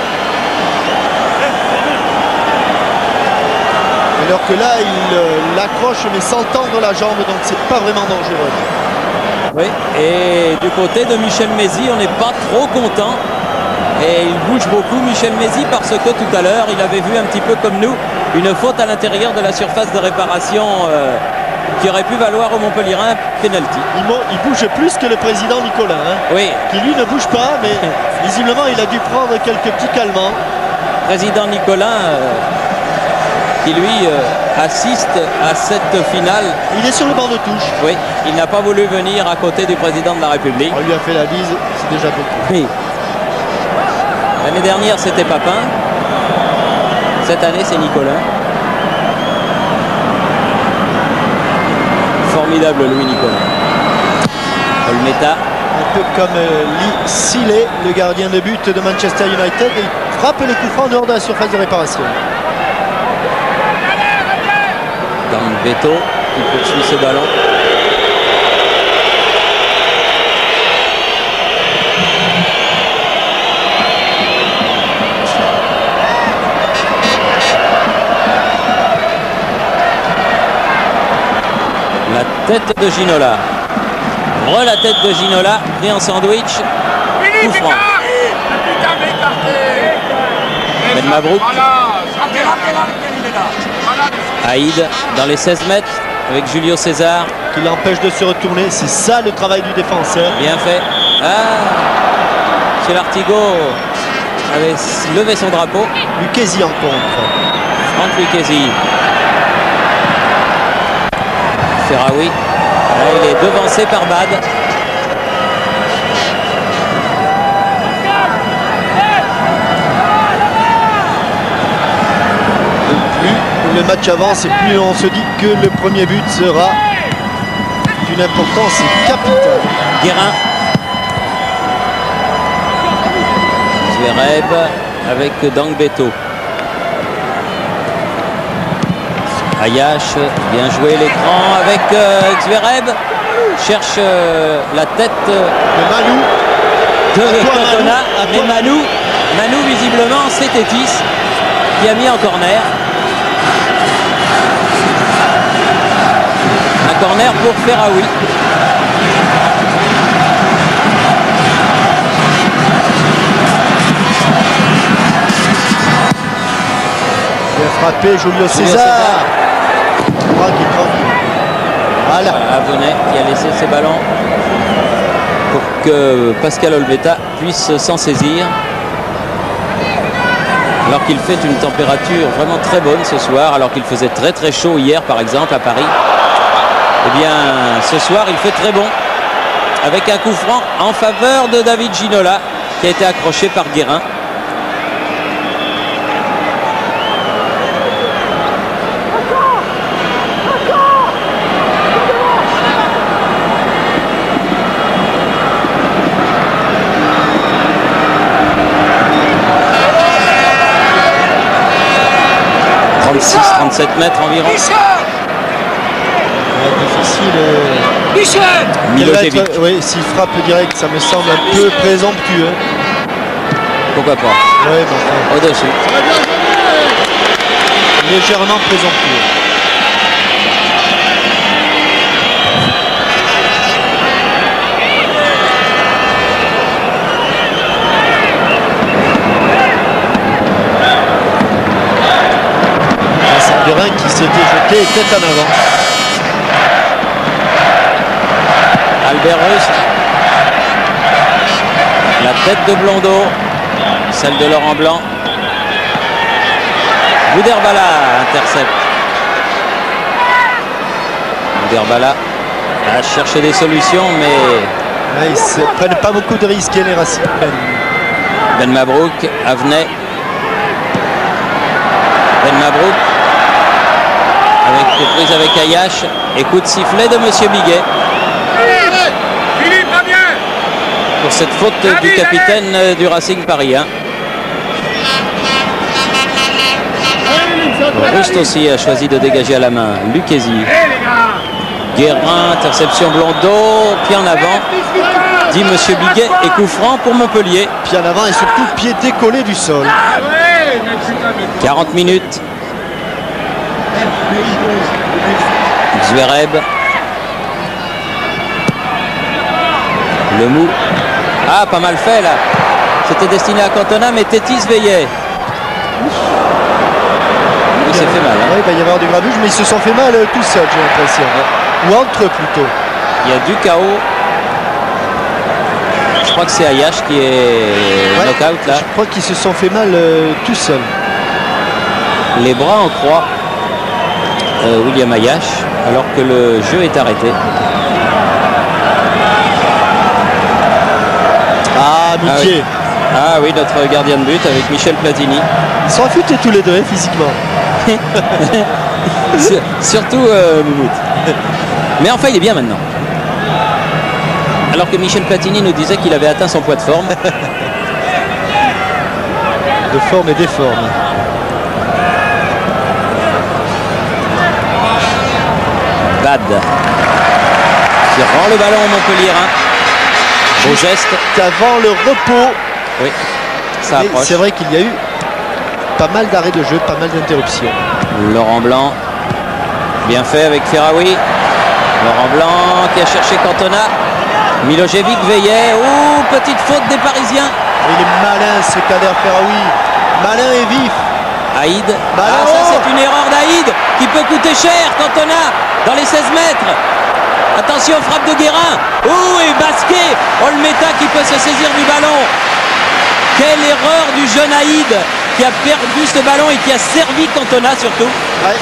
Alors que là, il l'accroche mais sans tendre la jambe, donc c'est pas vraiment dangereux. Oui, et du côté de Michel Mézy, on n'est pas trop content. Et il bouge beaucoup, Michel Mézy, parce que tout à l'heure, il avait vu un petit peu comme nous une faute à l'intérieur de la surface de réparation qui aurait pu valoir au Montpellierin penalty. Il bouge plus que le président Nicolas, oui. Qui lui ne bouge pas, mais visiblement il a dû prendre quelques petits calmants. Président Nicolas qui lui assiste à cette finale. Il est sur le banc de touche. Oui, il n'a pas voulu venir à côté du président de la République. On lui a fait la bise, c'est déjà beaucoup. Oui. L'année dernière c'était Papin. Cette année c'est Nicolas. Formidable Louis Nicolas. Olmeta. Un peu comme Lee Seeley, le gardien de but de Manchester United. Et il frappe les coups francs en dehors de la surface de réparation. Gambetto qui poursuit ce ballon. La tête de Ginola. La tête de Ginola, pris en sandwich. Coup franc. Ben Mabrouk. Aïd dans les 16 mètres avec Julio César. Qui l'empêche de se retourner. C'est ça le travail du défenseur. Bien fait. Monsieur Lartigot avait levé son drapeau. Lucchesi en contre. Franck Lucchesi. Ferraoui. Là, il est devancé par Bad. Plus le match avance et plus on se dit que le premier but sera une d'une importance capitale. Guérin. Zverev avec Dangbeto. Ayash, bien joué l'écran avec Zverev. Cherche la tête De Malou. de Cantona. Mais Manu visiblement c'est Tétis qui a mis en corner. Un corner pour Ferraoui. Il a frappé Julio César. Tranquille. Voilà. Avonet qui a laissé ses ballons pour que Pascal Olbeta puisse s'en saisir. Alors qu'il fait une température vraiment très bonne ce soir, alors qu'il faisait très très chaud hier par exemple à Paris. Eh bien ce soir il fait très bon avec un coup franc en faveur de David Ginola qui a été accroché par Guérin. « 36-37 mètres environ. » Difficile. Milojevic. Oui, s'il frappe direct, ça me semble un peu présomptueux. Pourquoi pas? Oui, bon, Au-dessus. légèrement présomptueux. Guérin qui s'était jeté tête en avant. Albert Rust. La tête de Blondeau. Celle de Laurent Blanc. Bouderbala intercepte. Bouderbala a cherché des solutions, mais Ils ne prennent pas beaucoup de risques, les Racing. Ben Mabrouk, Avenay. Ben Mabrouk avec prise avec Ayash et coup de sifflet de Monsieur Biguet pour cette faute du capitaine du Racing Paris. Rust aussi a choisi de dégager à la main. Lucchesi. Guérin, interception Blondeau, pied en avant, dit Monsieur Biguet, et coup franc pour Montpellier. Pied en avant et surtout pied décollé du sol. 40 minutes. Zverev. Le mou. Ah, pas mal fait là. C'était destiné à Cantona, mais Tétis veillait. Il s'est fait mal. Oui, il va y avoir du grabuge, mais ils se sont fait mal tout seuls, j'ai l'impression. Ou entre eux plutôt. Il y a du chaos. Je crois que c'est Ayash qui est knock-out là. Je crois qu'ils se sont fait mal tout seuls. Les bras en croix. William Ayash, alors que le jeu est arrêté. Ah, Mickey. Ah oui, notre gardien de but avec Michel Platini. Ils sont affûtés tous les deux, physiquement. Surtout Moumout. Mais enfin, il est bien maintenant. Alors que Michel Platini nous disait qu'il avait atteint son poids de forme. De forme et déforme. Bad qui rend le ballon au Montpellier. Beau geste. Qu'avant le repos. Oui, ça approche. C'est vrai qu'il y a eu pas mal d'arrêts de jeu, pas mal d'interruptions. Laurent Blanc, bien fait avec Ferraoui. Laurent Blanc qui a cherché Cantona. Milojevic veillait. Oh, petite faute des Parisiens. Il est malin ce Kader Ferraoui. Malin et vif. Haïd. Ballon. Ah, ça c'est une erreur d'Haïd qui peut coûter cher. Cantona dans les 16 mètres. Attention, frappe de Guérin. Oh, et Basquet. Olmeta qui peut se saisir du ballon. Quelle erreur du jeune Haïd qui a perdu ce ballon et qui a servi Cantona surtout. Ouais.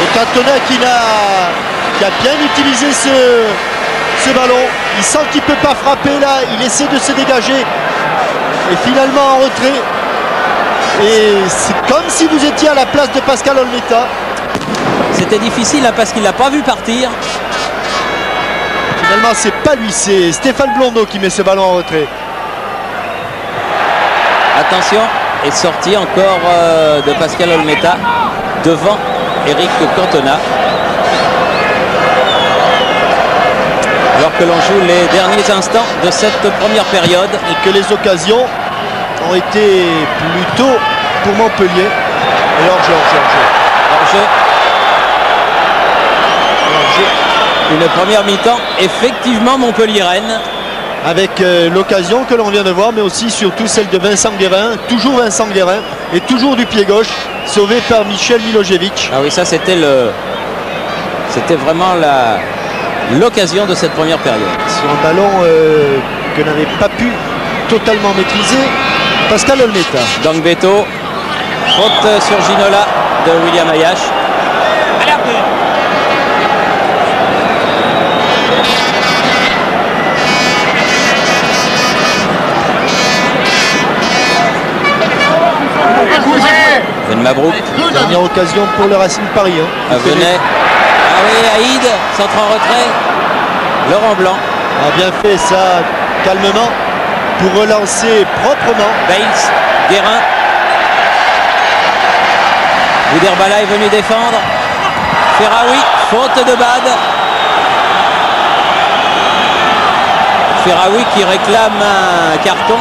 Et Cantona qui a bien utilisé ce ballon. Il sent qu'il ne peut pas frapper là. Il essaie de se dégager. Et finalement en retrait. Et c'est comme si vous étiez à la place de Pascal Olmeta. C'était difficile parce qu'il ne l'a pas vu partir. Finalement, c'est pas lui, c'est Stéphane Blondeau qui met ce ballon en retrait. Attention, et sortie encore de Pascal Olmeta devant Eric Cantona. Alors que l'on joue les derniers instants de cette première période. Et que les occasions ont été plutôt pour Montpellier. Et hors-jeu. Une première mi-temps effectivement Montpellier-Rennes. Avec l'occasion que l'on vient de voir, mais aussi surtout celle de Vincent Guérin, toujours Vincent Guérin, et toujours du pied gauche, sauvé par Michel Milojevic. Ah oui, ça c'était vraiment l'occasion de cette première période. Sur un ballon que n'avait pas pu totalement maîtriser Pascal Olmeta. Donc Beto, faute sur Ginola de William Ayache. Ben Mabrouk. Dernière occasion pour le Racing Paris. Venet. Ah oui, Haïd, centre en retrait. Laurent Blanc. A bien fait ça calmement pour relancer proprement. Bales, Guérin. Bouderbala est venu défendre. Ferraoui, faute de Bad. Ferraoui qui réclame un carton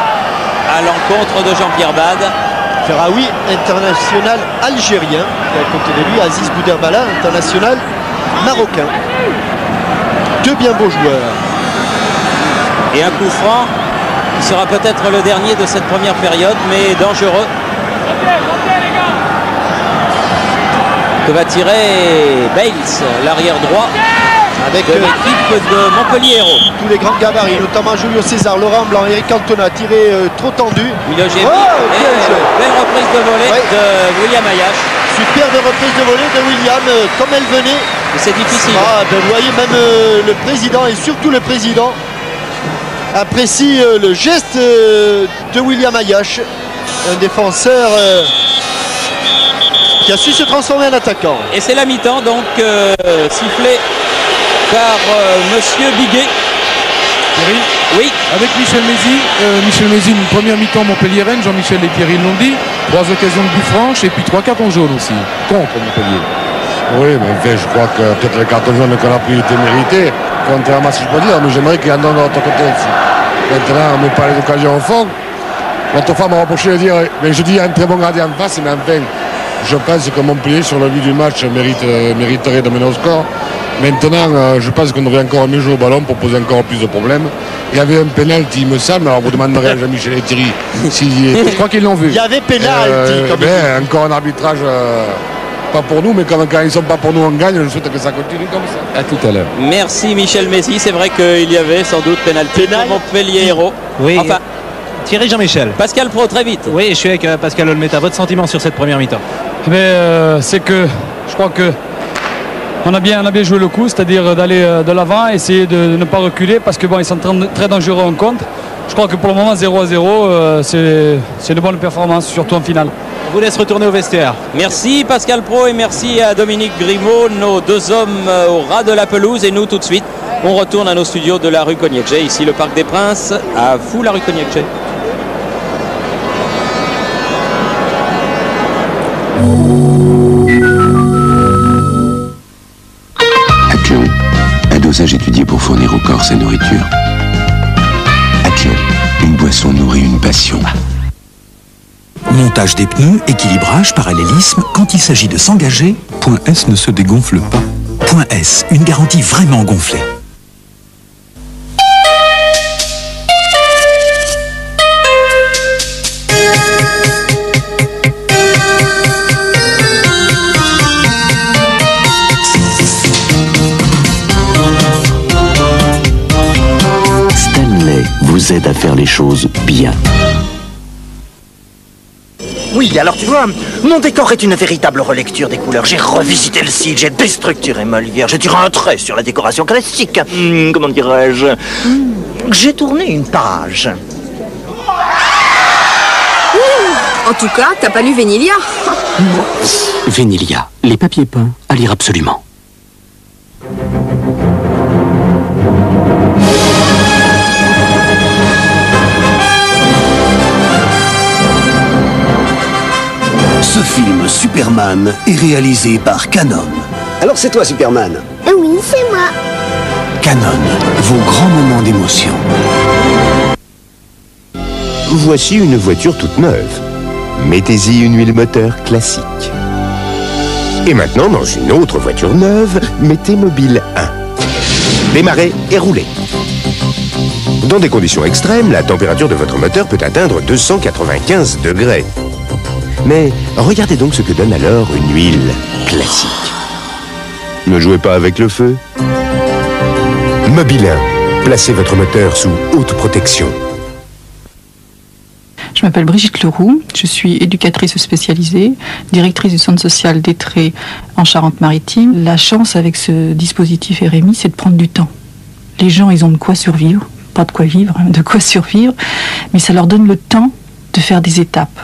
à l'encontre de Jean-Pierre Bad. Ferraoui, international algérien. Et à côté de lui, Aziz Bouderbala, international marocain. Deux bien beaux joueurs. Et un coup franc qui sera peut-être le dernier de cette première période, mais dangereux. Que va tirer Bales, l'arrière droit avec de l'équipe de Montpellier Hérault. Tous les grands gabarits, notamment Julio César, Laurent Blanc, Eric Cantona, tiré trop tendu. Milojevic, belle reprise de volée de William Ayache. Superbe reprise de volée de William, comme elle venait. C'est difficile. Vous voyez, même le président, et surtout le président, apprécie le geste de William Ayache, un défenseur qui a su se transformer en attaquant. Et c'est la mi-temps, donc sifflé par Monsieur Biguet. Oui. Avec Michel Mézy, une première mi-temps Montpellier-Rennes, Jean-Michel et Thierry l'ont dit. 3 occasions de but franches et puis 3 cartons jaunes aussi, contre Montpellier. Oui, mais en fait, je crois que peut-être les cartons jaunes qu'on a pris étaient mérités, contrairement à ce que je peux dire, mais j'aimerais qu'il y en ait de l'autre côté aussi. Maintenant, on ne met pas les occasions au fond. Notre femme m'a reproché de dire, mais je dis un très bon gardien en face, mais enfin, je pense que Montpellier, sur le but du match, mériterait de mener au score. Maintenant, je pense qu'on devrait encore mieux jouer au ballon pour poser encore plus de problèmes. Il y avait un pénalty, il me semble. Alors vous demanderez à Jean-Michel et Thierry je crois qu'ils l'ont vu. Il y avait pénalty. Encore un arbitrage, pas pour nous, mais quand ils ne sont pas pour nous, on gagne. Je souhaite que ça continue comme ça. À tout à l'heure. Merci Michel Mézy. C'est vrai qu'il y avait sans doute pénalty pour Montpellier Hérault. Oui. Enfin, Thierry Jean-Michel. Pascal Pro, très vite. Oui, je suis avec Pascal Olmeta. Votre sentiment sur cette première mi-temps? C'est que je crois que on a bien joué le coup, c'est-à-dire d'aller de l'avant, essayer de ne pas reculer parce que bon, ils sont très dangereux en contre. Je crois que pour le moment 0-0, c'est de bonnes performances, surtout en finale. Je vous laisse retourner au vestiaire. Merci Pascal Pro et merci à Dominique Grimaud, nos deux hommes au ras de la pelouse. Et nous tout de suite, on retourne à nos studios de la rue Cognac-Jay, ici le Parc des Princes, à Fou, la rue Cognac-Jay. Action, un dosage étudié pour fournir au corps sa nourriture. Action, une boisson nourrit une passion. Montage des pneus, équilibrage, parallélisme, quand il s'agit de s'engager, Point S ne se dégonfle pas. Point S, une garantie vraiment gonflée. Stanley vous aide à faire les choses bien. Oui, alors tu vois, mon décor est une véritable relecture des couleurs. J'ai revisité le site, j'ai déstructuré Molière, j'ai tiré un trait sur la décoration classique. Comment dirais-je J'ai tourné une page. En tout cas, t'as pas lu Vénilia? Vénilia, les papiers peints, à lire absolument. film Superman est réalisé par Canon. Alors c'est toi Superman? Oui, c'est moi. Canon, vos grands moments d'émotion. Voici une voiture toute neuve. Mettez-y une huile moteur classique. Et maintenant, dans une autre voiture neuve, mettez Mobile 1. Démarrez et roulez. Dans des conditions extrêmes, la température de votre moteur peut atteindre 295 degrés. Mais regardez donc ce que donne alors une huile classique. Ne jouez pas avec le feu. Mobile 1. Placez votre moteur sous haute protection. Je m'appelle Brigitte Leroux, je suis éducatrice spécialisée, directrice du centre social d'Étré en Charente-Maritime. La chance avec ce dispositif RMI, c'est de prendre du temps. Les gens, ils ont de quoi survivre, pas de quoi vivre, hein, de quoi survivre, mais ça leur donne le temps de faire des étapes,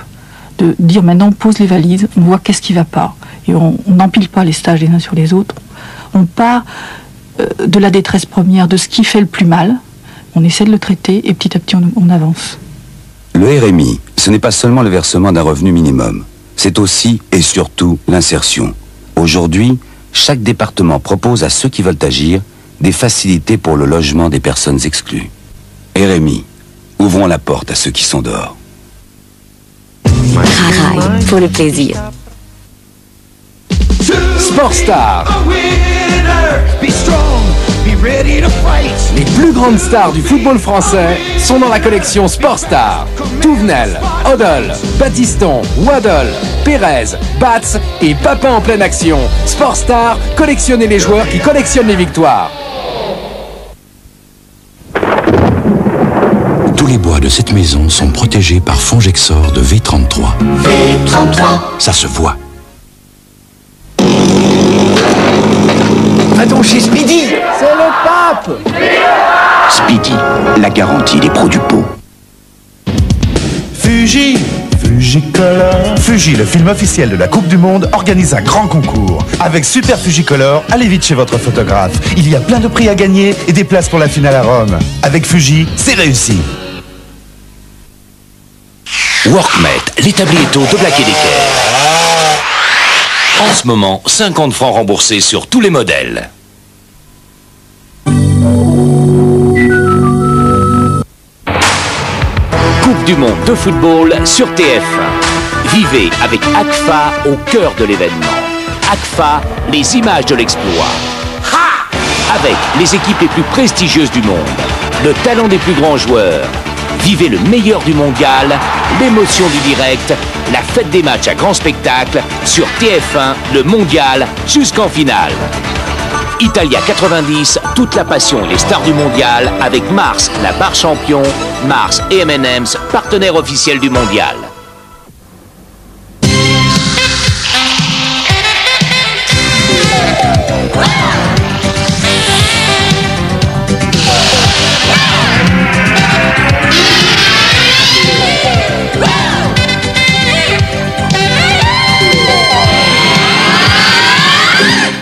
de dire maintenant on pose les valises, on voit qu'est-ce qui ne va pas, et on n'empile pas les stages les uns sur les autres, on part de la détresse première, de ce qui fait le plus mal, on essaie de le traiter et petit à petit on avance. Le RMI, ce n'est pas seulement le versement d'un revenu minimum, c'est aussi et surtout l'insertion. Aujourd'hui, chaque département propose à ceux qui veulent agir des facilités pour le logement des personnes exclues. RMI, ouvrons la porte à ceux qui sont dehors. Travail pour le plaisir. Sportstar. Les plus grandes stars du football français sont dans la collection Sportstar. Touvenel, Odol, Battiston, Waddle, Pérez, Batz et Papin en pleine action. Sportstar, collectionnez les joueurs qui collectionnent les victoires. Tous les bois de cette maison sont protégés par Fongexor de V33. V33. Ça se voit. Va-t-on chez Speedy? C'est le pape! Speedy, la garantie des produits peau. Fuji, Fujicolor. Fuji, le film officiel de la Coupe du Monde, organise un grand concours. Avec Super Fujicolor, allez vite chez votre photographe. Il y a plein de prix à gagner et des places pour la finale à Rome. Avec Fuji, c'est réussi. Workmate, l'établi étau de Black & Decker. En ce moment, 50 francs remboursés sur tous les modèles. Coupe du monde de football sur TF1. Vivez avec ACFA au cœur de l'événement. ACFA, les images de l'exploit. Avec les équipes les plus prestigieuses du monde, le talent des plus grands joueurs. Vivez le meilleur du mondial, l'émotion du direct, la fête des matchs à grand spectacle sur TF1, le mondial jusqu'en finale. Italia 90, toute la passion et les stars du mondial avec Mars, la barre champion, Mars et M&M's, partenaires officiels du mondial.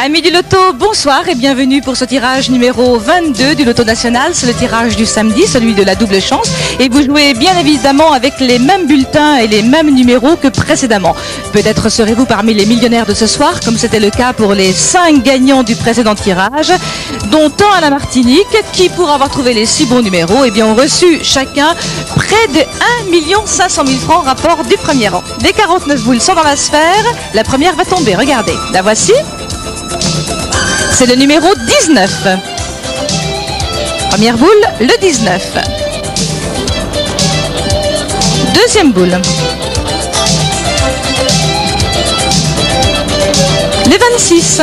Amis du Loto, bonsoir et bienvenue pour ce tirage numéro 22 du Loto National. C'est le tirage du samedi, celui de la double chance. Et vous jouez bien évidemment avec les mêmes bulletins et les mêmes numéros que précédemment. Peut-être serez-vous parmi les millionnaires de ce soir, comme c'était le cas pour les 5 gagnants du précédent tirage, dont un à la Martinique, qui pour avoir trouvé les 6 bons numéros, eh bien, ont reçu chacun près de 1 500 000 francs rapport du premier rang. Les 49 boules sont dans la sphère. La première va tomber, regardez. La voici. C'est le numéro 19. Première boule, le 19. Deuxième boule. Le 26.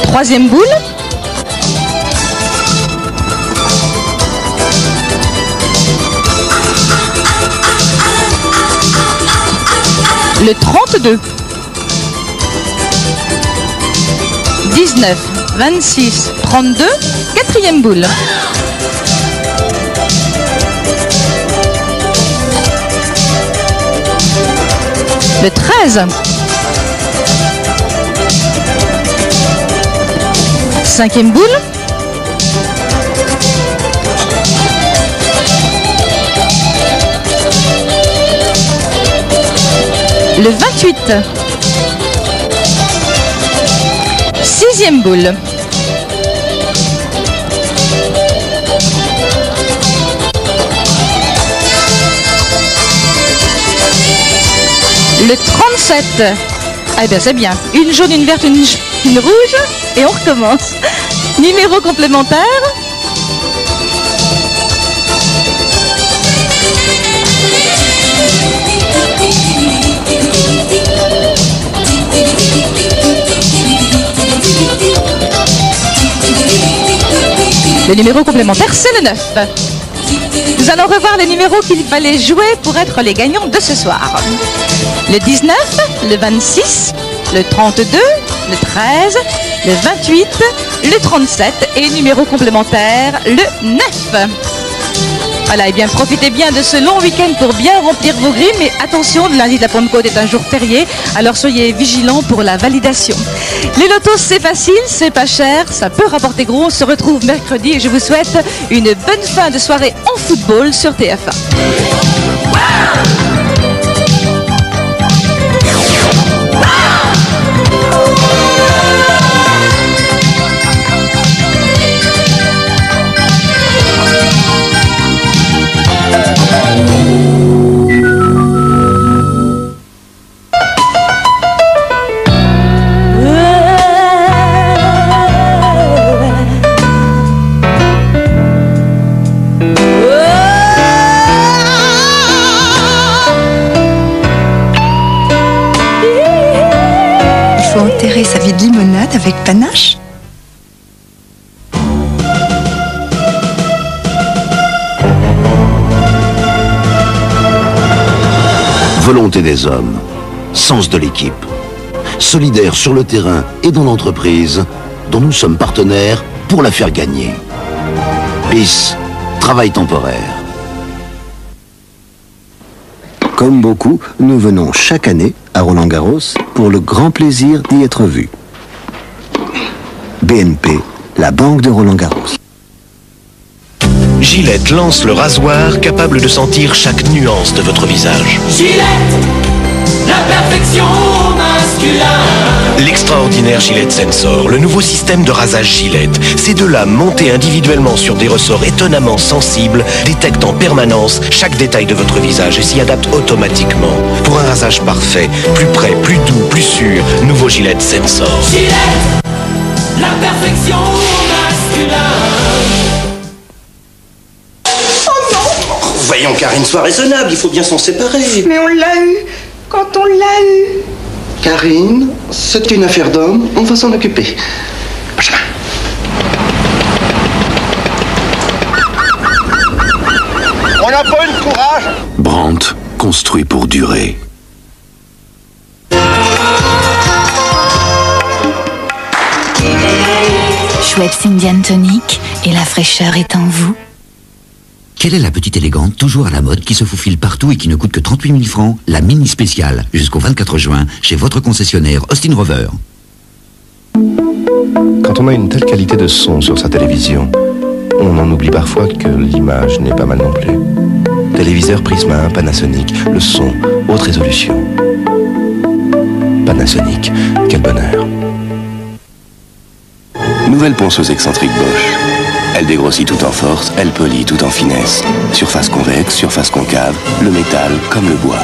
Troisième boule. Le 32. 19, 26, 32, quatrième boule. Le 13. Cinquième boule. le 28. 6e boule. Le 37. Ah bien c'est bien. Une jaune, une verte, une rouge. Et on recommence. Numéro complémentaire. Le numéro complémentaire, c'est le 9. Nous allons revoir les numéros qu'il fallait jouer pour être les gagnants de ce soir. Le 19, le 26, le 32, le 13, le 28, le 37 et numéro complémentaire, le 9. Voilà, et bien profitez bien de ce long week-end pour bien remplir vos grilles, mais attention, le lundi de la Pentecôte est un jour férié, alors soyez vigilants pour la validation. Les lotos, c'est facile, c'est pas cher, ça peut rapporter gros. On se retrouve mercredi et je vous souhaite une bonne fin de soirée en football sur TF1. Sa vie de limonade avec panache. Volonté des hommes, sens de l'équipe, solidaire sur le terrain et dans l'entreprise, dont nous sommes partenaires pour la faire gagner. PIS, travail temporaire. Comme beaucoup, nous venons chaque année à Roland-Garros pour le grand plaisir d'y être vus. BNP, la banque de Roland-Garros. Gillette lance le rasoir capable de sentir chaque nuance de votre visage. Gillette, la perfection masculine. L'extraordinaire Gillette Sensor, le nouveau système de rasage Gillette. Ces deux-là, montés individuellement sur des ressorts étonnamment sensibles, détectent en permanence chaque détail de votre visage et s'y adaptent automatiquement. Pour un rasage parfait, plus près, plus doux, plus sûr, nouveau Gillette Sensor. Gillette, la perfection masculine. Voyons, Karine, sois raisonnable, il faut bien s'en séparer. Mais on l'a eu quand on l'a eu. Karine, c'est une affaire d'homme, on va s'en occuper. Benjamin. On n'a pas eu le courage. Brandt, construit pour durer. Chouette Indian Tonic et la fraîcheur est en vous. Quelle est la petite élégante, toujours à la mode, qui se faufile partout et qui ne coûte que 38 000 francs? La mini spéciale, jusqu'au 24 juin, chez votre concessionnaire Austin Rover. Quand on a une telle qualité de son sur sa télévision, on en oublie parfois que l'image n'est pas mal non plus. Téléviseur Prisma 1 Panasonic, le son, haute résolution. Panasonic, quel bonheur. Nouvelle ponceuse excentrique Bosch. Elle dégrossit tout en force, elle polit tout en finesse. Surface convexe, surface concave, le métal comme le bois.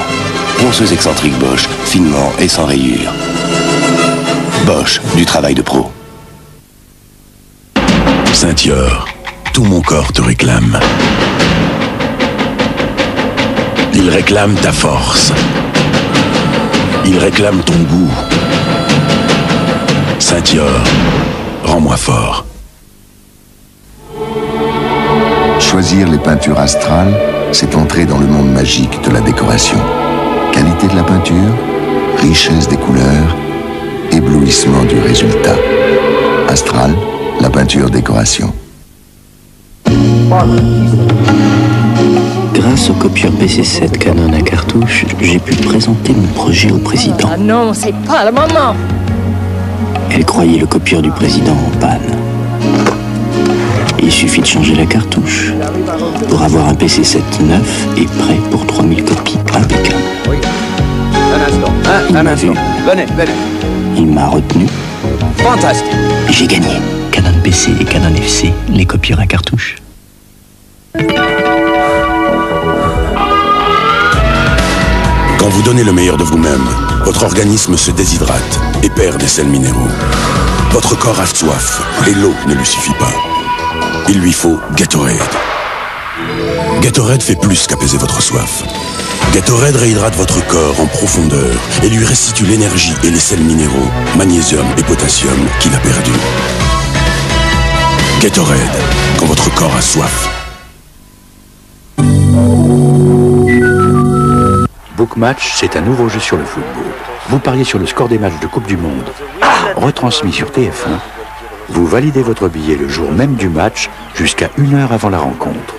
Ponceuse excentrique Bosch, finement et sans rayures. Bosch, du travail de pro. Saint-Yor, tout mon corps te réclame. Il réclame ta force. Il réclame ton goût. Saint-Yor, rends-moi fort. Choisir les peintures Astral, c'est entrer dans le monde magique de la décoration. Qualité de la peinture, richesse des couleurs, éblouissement du résultat. Astral, la peinture décoration. Grâce au copieur PC7 Canon à cartouche, j'ai pu présenter mon projet au président. Ah non, c'est pas le moment. Elle croyait le copieur du président en panne. Il suffit de changer la cartouche pour avoir un PC7 neuf et prêt pour 3000 copies impeccable. Un instant, un instant. Venez. Il m'a retenu. Fantastique. J'ai gagné. Canon PC et Canon FC, les copieurs à cartouche. Quand vous donnez le meilleur de vous-même, votre organisme se déshydrate et perd des sels minéraux. Votre corps a soif et l'eau ne lui suffit pas. Il lui faut Gatorade. Gatorade fait plus qu'apaiser votre soif. Gatorade réhydrate votre corps en profondeur et lui restitue l'énergie et les sels minéraux, magnésium et potassium qu'il a perdus. Gatorade, quand votre corps a soif. Bookmatch, c'est un nouveau jeu sur le football. Vous pariez sur le score des matchs de Coupe du Monde, retransmis sur TF1. Vous validez votre billet le jour même du match, jusqu'à 1 heure avant la rencontre.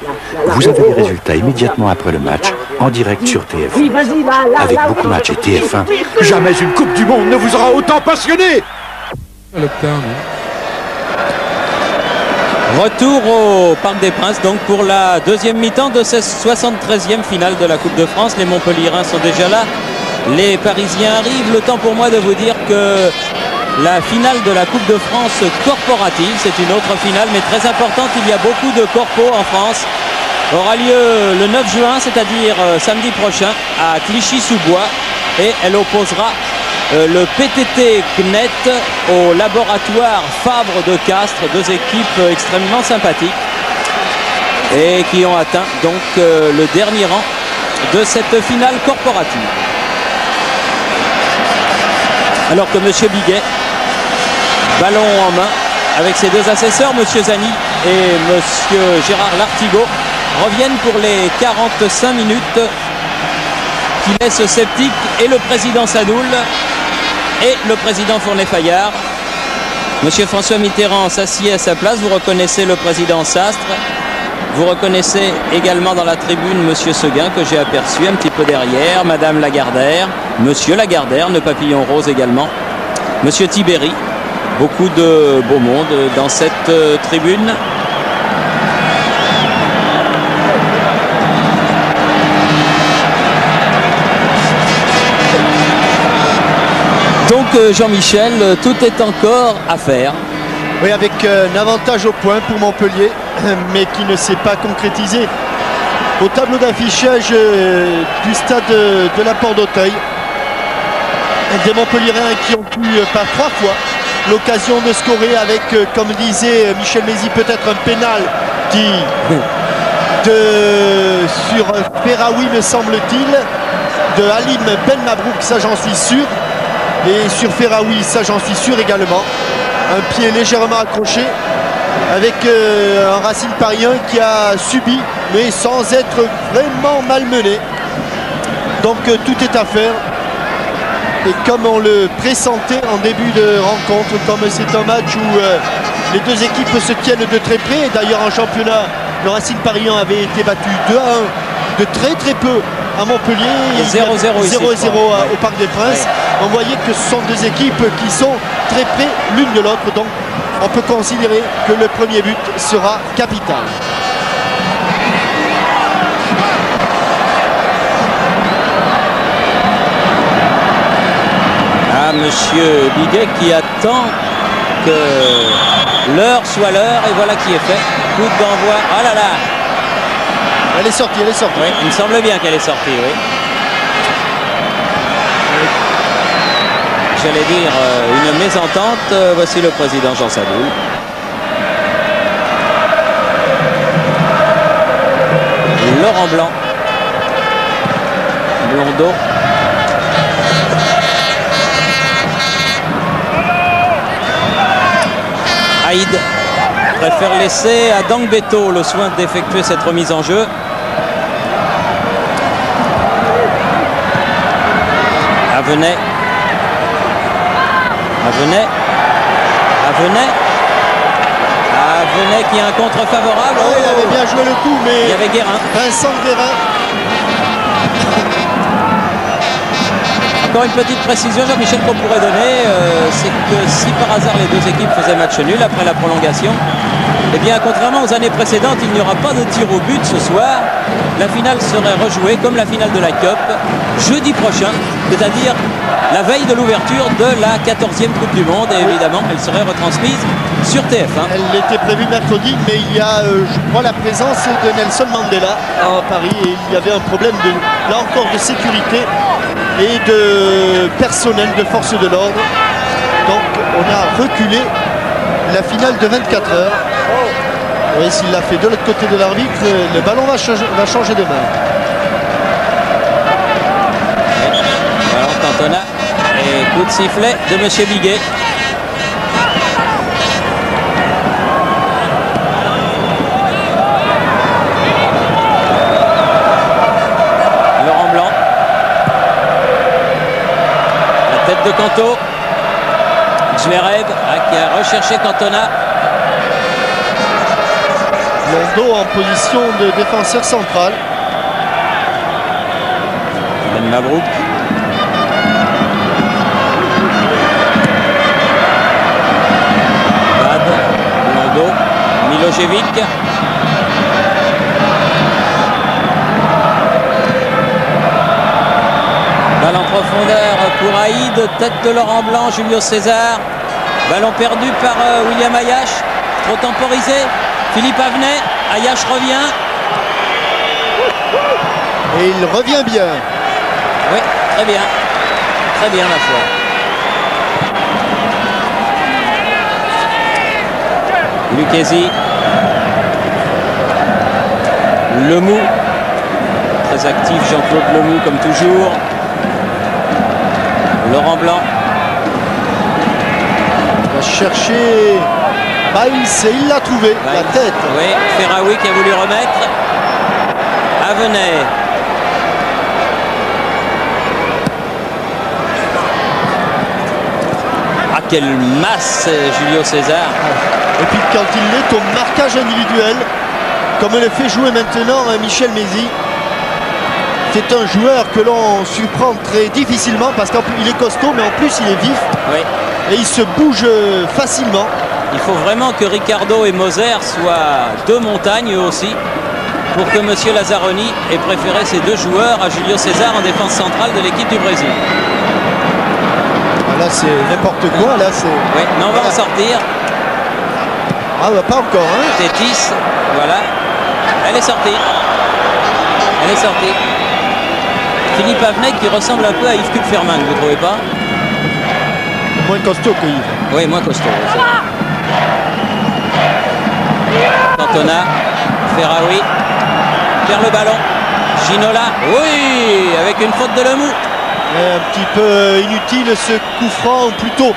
Vous avez les résultats immédiatement après le match, en direct sur TF1. Avec Bookmatch et TF1, jamais une Coupe du Monde ne vous aura autant passionné. Retour au Parc des Princes donc pour la deuxième mi-temps de cette 73e finale de la Coupe de France. Les Montpelliérains sont déjà là. Les Parisiens arrivent. Le temps pour moi de vous dire que la finale de la Coupe de France corporative, c'est une autre finale mais très importante. Il y a beaucoup de corpos en France. Aura lieu le 9 juin, c'est-à-dire samedi prochain à Clichy-sous-Bois. Et elle opposera le PTT CNET au laboratoire Fabre de Castres, deux équipes extrêmement sympathiques et qui ont atteint donc le dernier rang de cette finale corporative. Alors que M. Biguet, ballon en main avec ses deux assesseurs, M. Zani et M. Gérard Lartigot, reviennent pour les 45 minutes qui laissent sceptique et le président Sadoul et le président Fournet-Fayard. Monsieur François Mitterrand s'assied à sa place. Vous reconnaissez le président Sastre. Vous reconnaissez également dans la tribune Monsieur Seguin que j'ai aperçu un petit peu derrière. Madame Lagardère, Monsieur Lagardère, le papillon rose également. Monsieur Tibéri. Beaucoup de beau monde dans cette tribune. Donc Jean-Michel, tout est encore à faire. Oui, avec un avantage au point pour Montpellier, mais qui ne s'est pas concrétisé. Au tableau d'affichage du stade de la Porte d'Auteuil, des Montpelliérains qui ont eu par 3 fois l'occasion de scorer avec, comme disait Michel Mézy, peut-être un pénal sur Ferraoui, me semble-t-il, de Halim Ben Mabrouk, ça j'en suis sûr. Et sur Ferraoui, ça j'en suis sûr également. Un pied légèrement accroché avec un Racing parisien qui a subi, mais sans être vraiment malmené. Donc tout est à faire. Et comme on le pressentait en début de rencontre, comme c'est un match où les deux équipes se tiennent de très près. D'ailleurs en championnat, le Racing parisien avait été battu 2-1 de très peu à Montpellier, 0-0 au Parc des Princes. Ouais. On voyait que ce sont deux équipes qui sont très près l'une de l'autre, donc on peut considérer que le premier but sera capital. Ah, monsieur Biguet qui attend que l'heure soit l'heure, et voilà qui est fait. Coup d'envoi. Oh là là! Elle est sortie, elle est sortie. Oui, il me semble bien qu'elle est sortie, oui. J'allais dire une mésentente. Voici le président Jean Sadoul. Laurent Blanc. Blondeau. Haïd préfère laisser à Dangbeto le soin d'effectuer cette remise en jeu. Avenay. Avenay qui a un contre favorable. Oh, il avait bien joué le coup, mais il y avait Guérin. Vincent Guérin. Encore une petite précision, Jean-Michel, qu'on pourrait donner, c'est que si par hasard les deux équipes faisaient match nul après la prolongation, eh bien, contrairement aux années précédentes, il n'y aura pas de tir au but ce soir. La finale serait rejouée comme la finale de la Cup jeudi prochain, c'est-à-dire la veille de l'ouverture de la 14e Coupe du Monde. Et évidemment, elle serait retransmise sur TF1. Elle était prévue mercredi, mais il y a, je crois, la présence de Nelson Mandela à Paris. Et il y avait un problème, là encore, de sécurité et de personnel de force de l'ordre. Donc, on a reculé la finale de 24 heures. Et s'il l'a fait de l'autre côté de l'arbitre, le ballon va changer de main. Alors Cantona et coup de sifflet de Monsieur Biguet. Laurent Blanc. La tête de Canto. Zverev qui a recherché Cantona. Londo en position de défenseur central. Ben Mabrouk. Bad, Londo, Milojevic. Balle en profondeur pour Haïd, tête de Laurent Blanc, Julio César. Ballon perdu par William Ayache, trop temporisé. Philippe Avenet, Ayache revient. Et il revient bien. Oui, très bien. Très bien, ma foi. Lucchesi. Lemou. Très actif, Jean-Claude Lemou, comme toujours. Laurent Blanc. Il va chercher Biles et il l'a trouvé, la tête. Oui, Ferraoui qui a voulu remettre. Avenet. Ah, quelle masse, Julio César. Et puis quand il est au marquage individuel, comme le fait jouer maintenant Michel Mézy, c'est un joueur que l'on surprend très difficilement parce qu'il est costaud, mais en plus il est vif. Oui. Et il se bouge facilement. Il faut vraiment que Ricardo et Moser soient deux montagnes eux aussi pour que M. Lazzaroni ait préféré ces deux joueurs à Julio César en défense centrale de l'équipe du Brésil. Là c'est n'importe quoi, là c'est... Oui, mais on va en sortir. Ah bah pas encore, hein. Tétis, voilà. Elle est sortie. Elle est sortie. Philippe Avenet qui ressemble un peu à Yves Kupferman, vous ne trouvez pas? Moins costaud que Yves. Oui, moins costaud. Cantona, Ferraoui, perd le ballon. Ginola, oui, avec une faute de Lemou. Un petit peu inutile ce coup franc, ou plutôt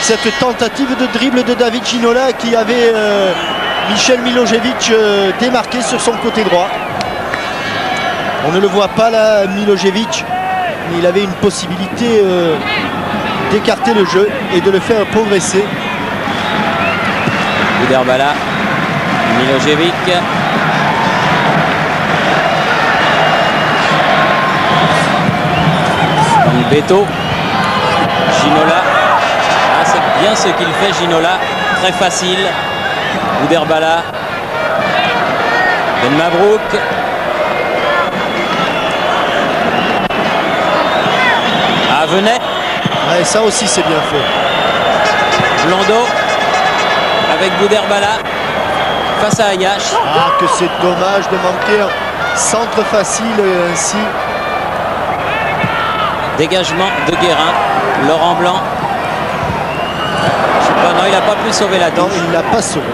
cette tentative de dribble de David Ginola qui avait Michel Milojevic démarqué sur son côté droit. On ne le voit pas là, Milojevic, mais il avait une possibilité d'écarter le jeu et de le faire progresser. Uderbala, Milojevic. Beto, Ginola. Ah, c'est bien ce qu'il fait, Ginola. Très facile. Uderbala. Ben Mabrouk. Avenet. Ouais, ça aussi c'est bien fait. Londo avec Bouderbala face à Ayache. Ah, que c'est dommage de manquer un centre facile ainsi. Dégagement de Guérin. Laurent Blanc. Je sais pas, non, il n'a pas pu sauver la touche. Non, il l'a pas sauvé.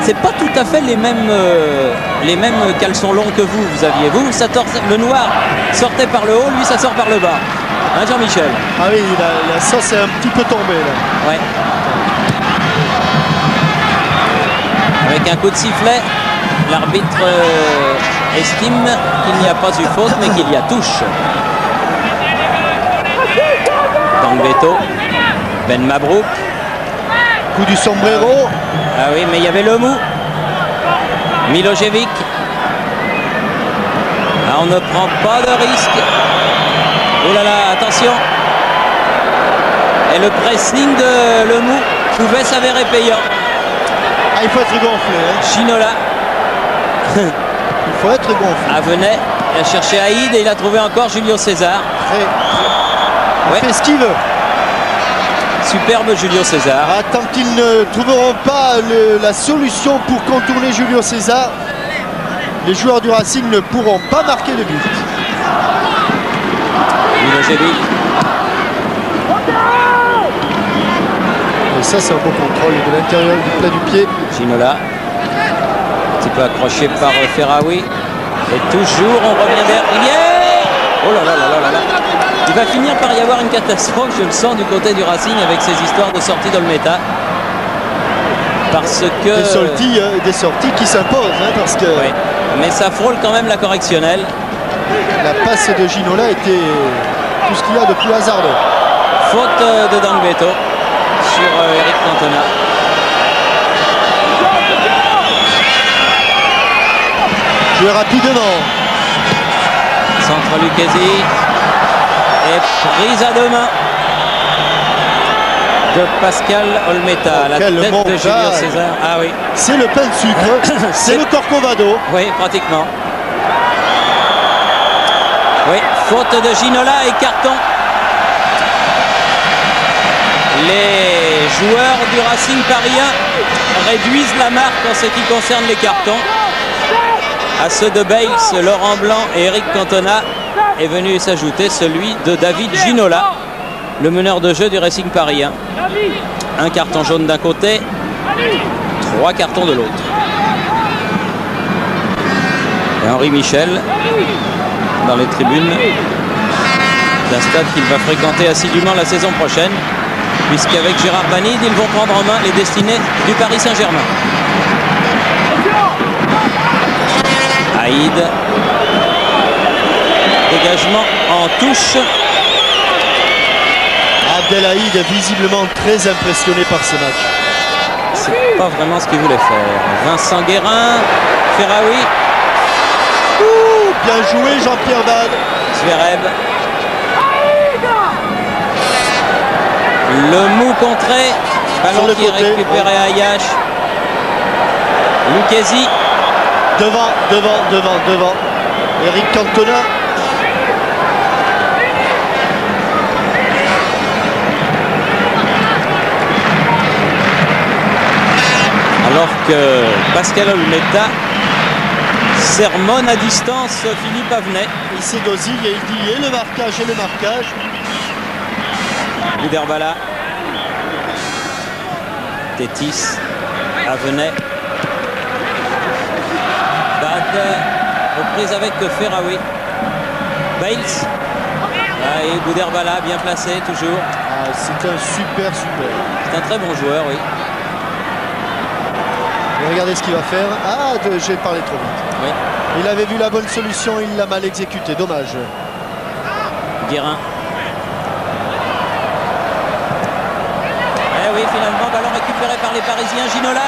C'est pas tout à fait les mêmes caleçons longs que vous aviez. Vous, le noir sortait par le haut, lui ça sort par le bas. Hein, Jean-Michel? Ah oui, la sauce est un petit peu tombée là. Ouais. Avec un coup de sifflet, l'arbitre estime qu'il n'y a pas eu faute, mais qu'il y a touche. Beto, Ben Mabrouk. Coup du sombrero. Ah oui, mais il y avait Lemou. Milojevic. Ah, on ne prend pas de risque. Oh là là, attention. Et le pressing de Lemou pouvait s'avérer payant. Ah, il faut être gonflé. Hein. Ginola. Il faut être gonflé. Avenay, il a cherché Haïd et il a trouvé encore Julio César. Il fait ce qu'il veut. Superbe Julio César. Ah, tant qu'ils ne trouveront pas la solution pour contourner Julio César, les joueurs du Racing ne pourront pas marquer de but. Milojevic. Et ça, c'est un beau contrôle de l'intérieur du plat du pied. Ginola. Un petit peu accroché par Ferraoui. Et toujours, on revient vers. Yeah, oh là là là là là. Il va finir par y avoir une catastrophe, je le sens, du côté du Racing avec ces histoires de sortie d'Olmeta. Parce que... Des sorties qui s'imposent. Hein, parce que... Oui. Mais ça frôle quand même la correctionnelle. La passe de Ginola était tout ce qu'il y a de plus hasardeux. Faute de Dangbeto sur Eric Cantona. Joué rapidement. Centre Lucchesi. Et prise à deux mains de Pascal Olmeta. La tête de Julio César. Ah oui. C'est le pain de sucre. C'est le Corcovado. Oui, pratiquement. Oui, faute de Ginola et carton. Les joueurs du Racing parisien réduisent la marque en ce qui concerne les cartons. À ceux de Bales, Laurent Blanc et Eric Cantona est venu s'ajouter celui de David Ginola, le meneur de jeu du Racing parisien. Un carton jaune d'un côté, 3 cartons de l'autre. Et Henri Michel dans les tribunes d'un stade qu'il va fréquenter assidûment la saison prochaine, puisqu'avec Gérard Banide, ils vont prendre en main les destinées du Paris Saint-Germain. Haïd. Dégagement en touche. Abdelhaïd est visiblement très impressionné par ce match. C'est pas vraiment ce qu'il voulait faire. Vincent Guérin, Ferraoui. Bien joué Jean-Pierre Bade. Zverev. Le mou contré. Ballon qui est récupéré à Ayash. Lucchesi. Devant. Eric Cantona. Alors que Pascal Olmeta sermonne à distance Philippe Avenay. Il s'égosille et il dit et le marquage. Buderbala. Tétis. Avenay. Bad. Reprise avec Ferraoui. Bales. Et Buderbala bien placé toujours. C'est un super. C'est un très bon joueur, oui. Et regardez ce qu'il va faire. J'ai parlé trop vite. Oui. Il avait vu la bonne solution, il l'a mal exécuté. Dommage. Guérin. Eh oui, finalement, ballon récupéré par les Parisiens. Ginola.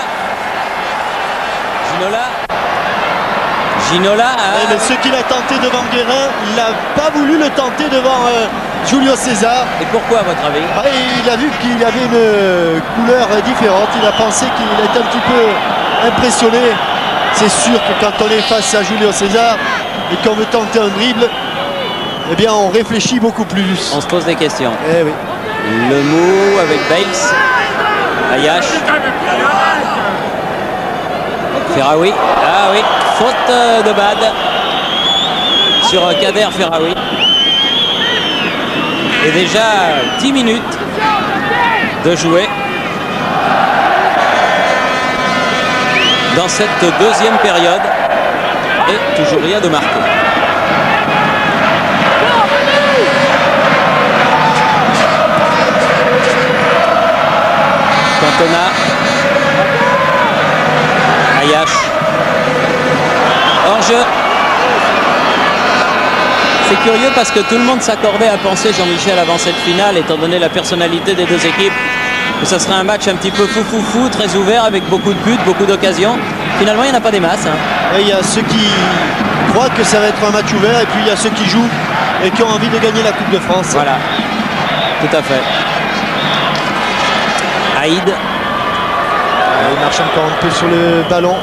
Mais ce qu'il a tenté devant Guérin, il n'a pas voulu le tenter devant Julio César. Et pourquoi, à votre avis? Il a vu qu'il avait une couleur différente. Il a pensé qu'il était un petit peu impressionné. C'est sûr que quand on est face à Julio César et qu'on veut tenter un dribble, eh bien on réfléchit beaucoup plus. On se pose des questions. Eh oui. Le mot avec Bales. Ayash. Ferraoui. Ah oui. Faute de Bad sur Kader Ferraoui. Et déjà 10 minutes de jouer dans cette deuxième période et toujours rien de marqué. Cantona. Ayash. Hors-jeu. C'est curieux parce que tout le monde s'accordait à penser, Jean-Michel, avant cette finale, étant donné la personnalité des deux équipes, que ça serait un match un petit peu fou, très ouvert, avec beaucoup de buts, beaucoup d'occasions. Finalement, il n'y en a pas des masses. Et il y a ceux qui croient que ça va être un match ouvert, et puis il y a ceux qui jouent et qui ont envie de gagner la Coupe de France. Voilà, tout à fait. Haïd. Il marche encore un peu sur le ballon.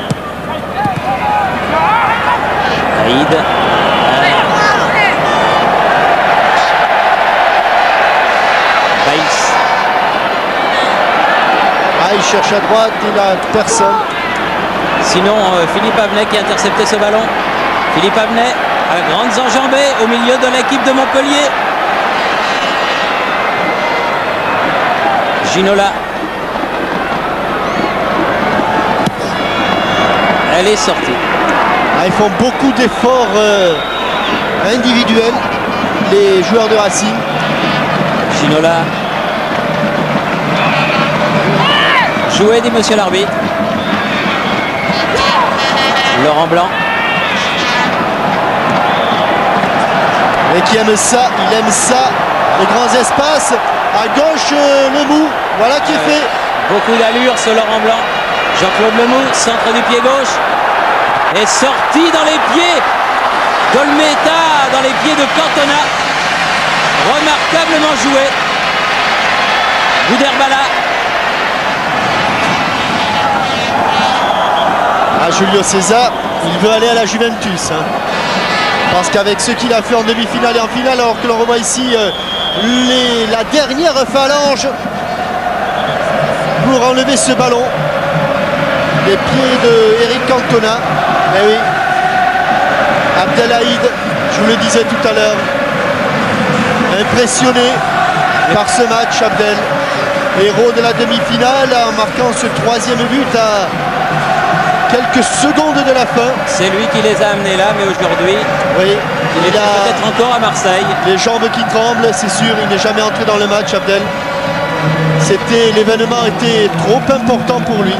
Haïd. Baïs. Il cherche à droite, il n'a personne. Sinon, Philippe Avenet qui a intercepté ce ballon. Philippe Avenet à grandes enjambées au milieu de l'équipe de Montpellier. Ginola. Elle est sortie. Ils font beaucoup d'efforts individuels, les joueurs de Racing. Ginola. Joué, dit monsieur l'arbitre. Laurent Blanc. Et qui aime ça, il aime ça. Les grands espaces. À gauche, Lemou. Voilà qui est fait. Beaucoup d'allure ce Laurent Blanc. Jean-Claude Lemou, centre du pied gauche. Et sorti dans les pieds d'Olmeta, dans les pieds de Cantona. Remarquablement joué. Gouderbala. Julio César, il veut aller à la Juventus. Parce qu'avec ce qu'il a fait en demi-finale et en finale, alors que l'on revoit ici la dernière phalange pour enlever ce ballon des pieds de Eric Cantona. Eh oui, Abdelhaïd, je vous le disais tout à l'heure, impressionné par ce match. Abdel, héros de la demi-finale, en marquant ce troisième but à quelques secondes de la fin. C'est lui qui les a amenés là, mais aujourd'hui, oui, il est peut-être encore à Marseille. Les jambes qui tremblent, c'est sûr, il n'est jamais entré dans le match, Abdel. L'événement était trop important pour lui.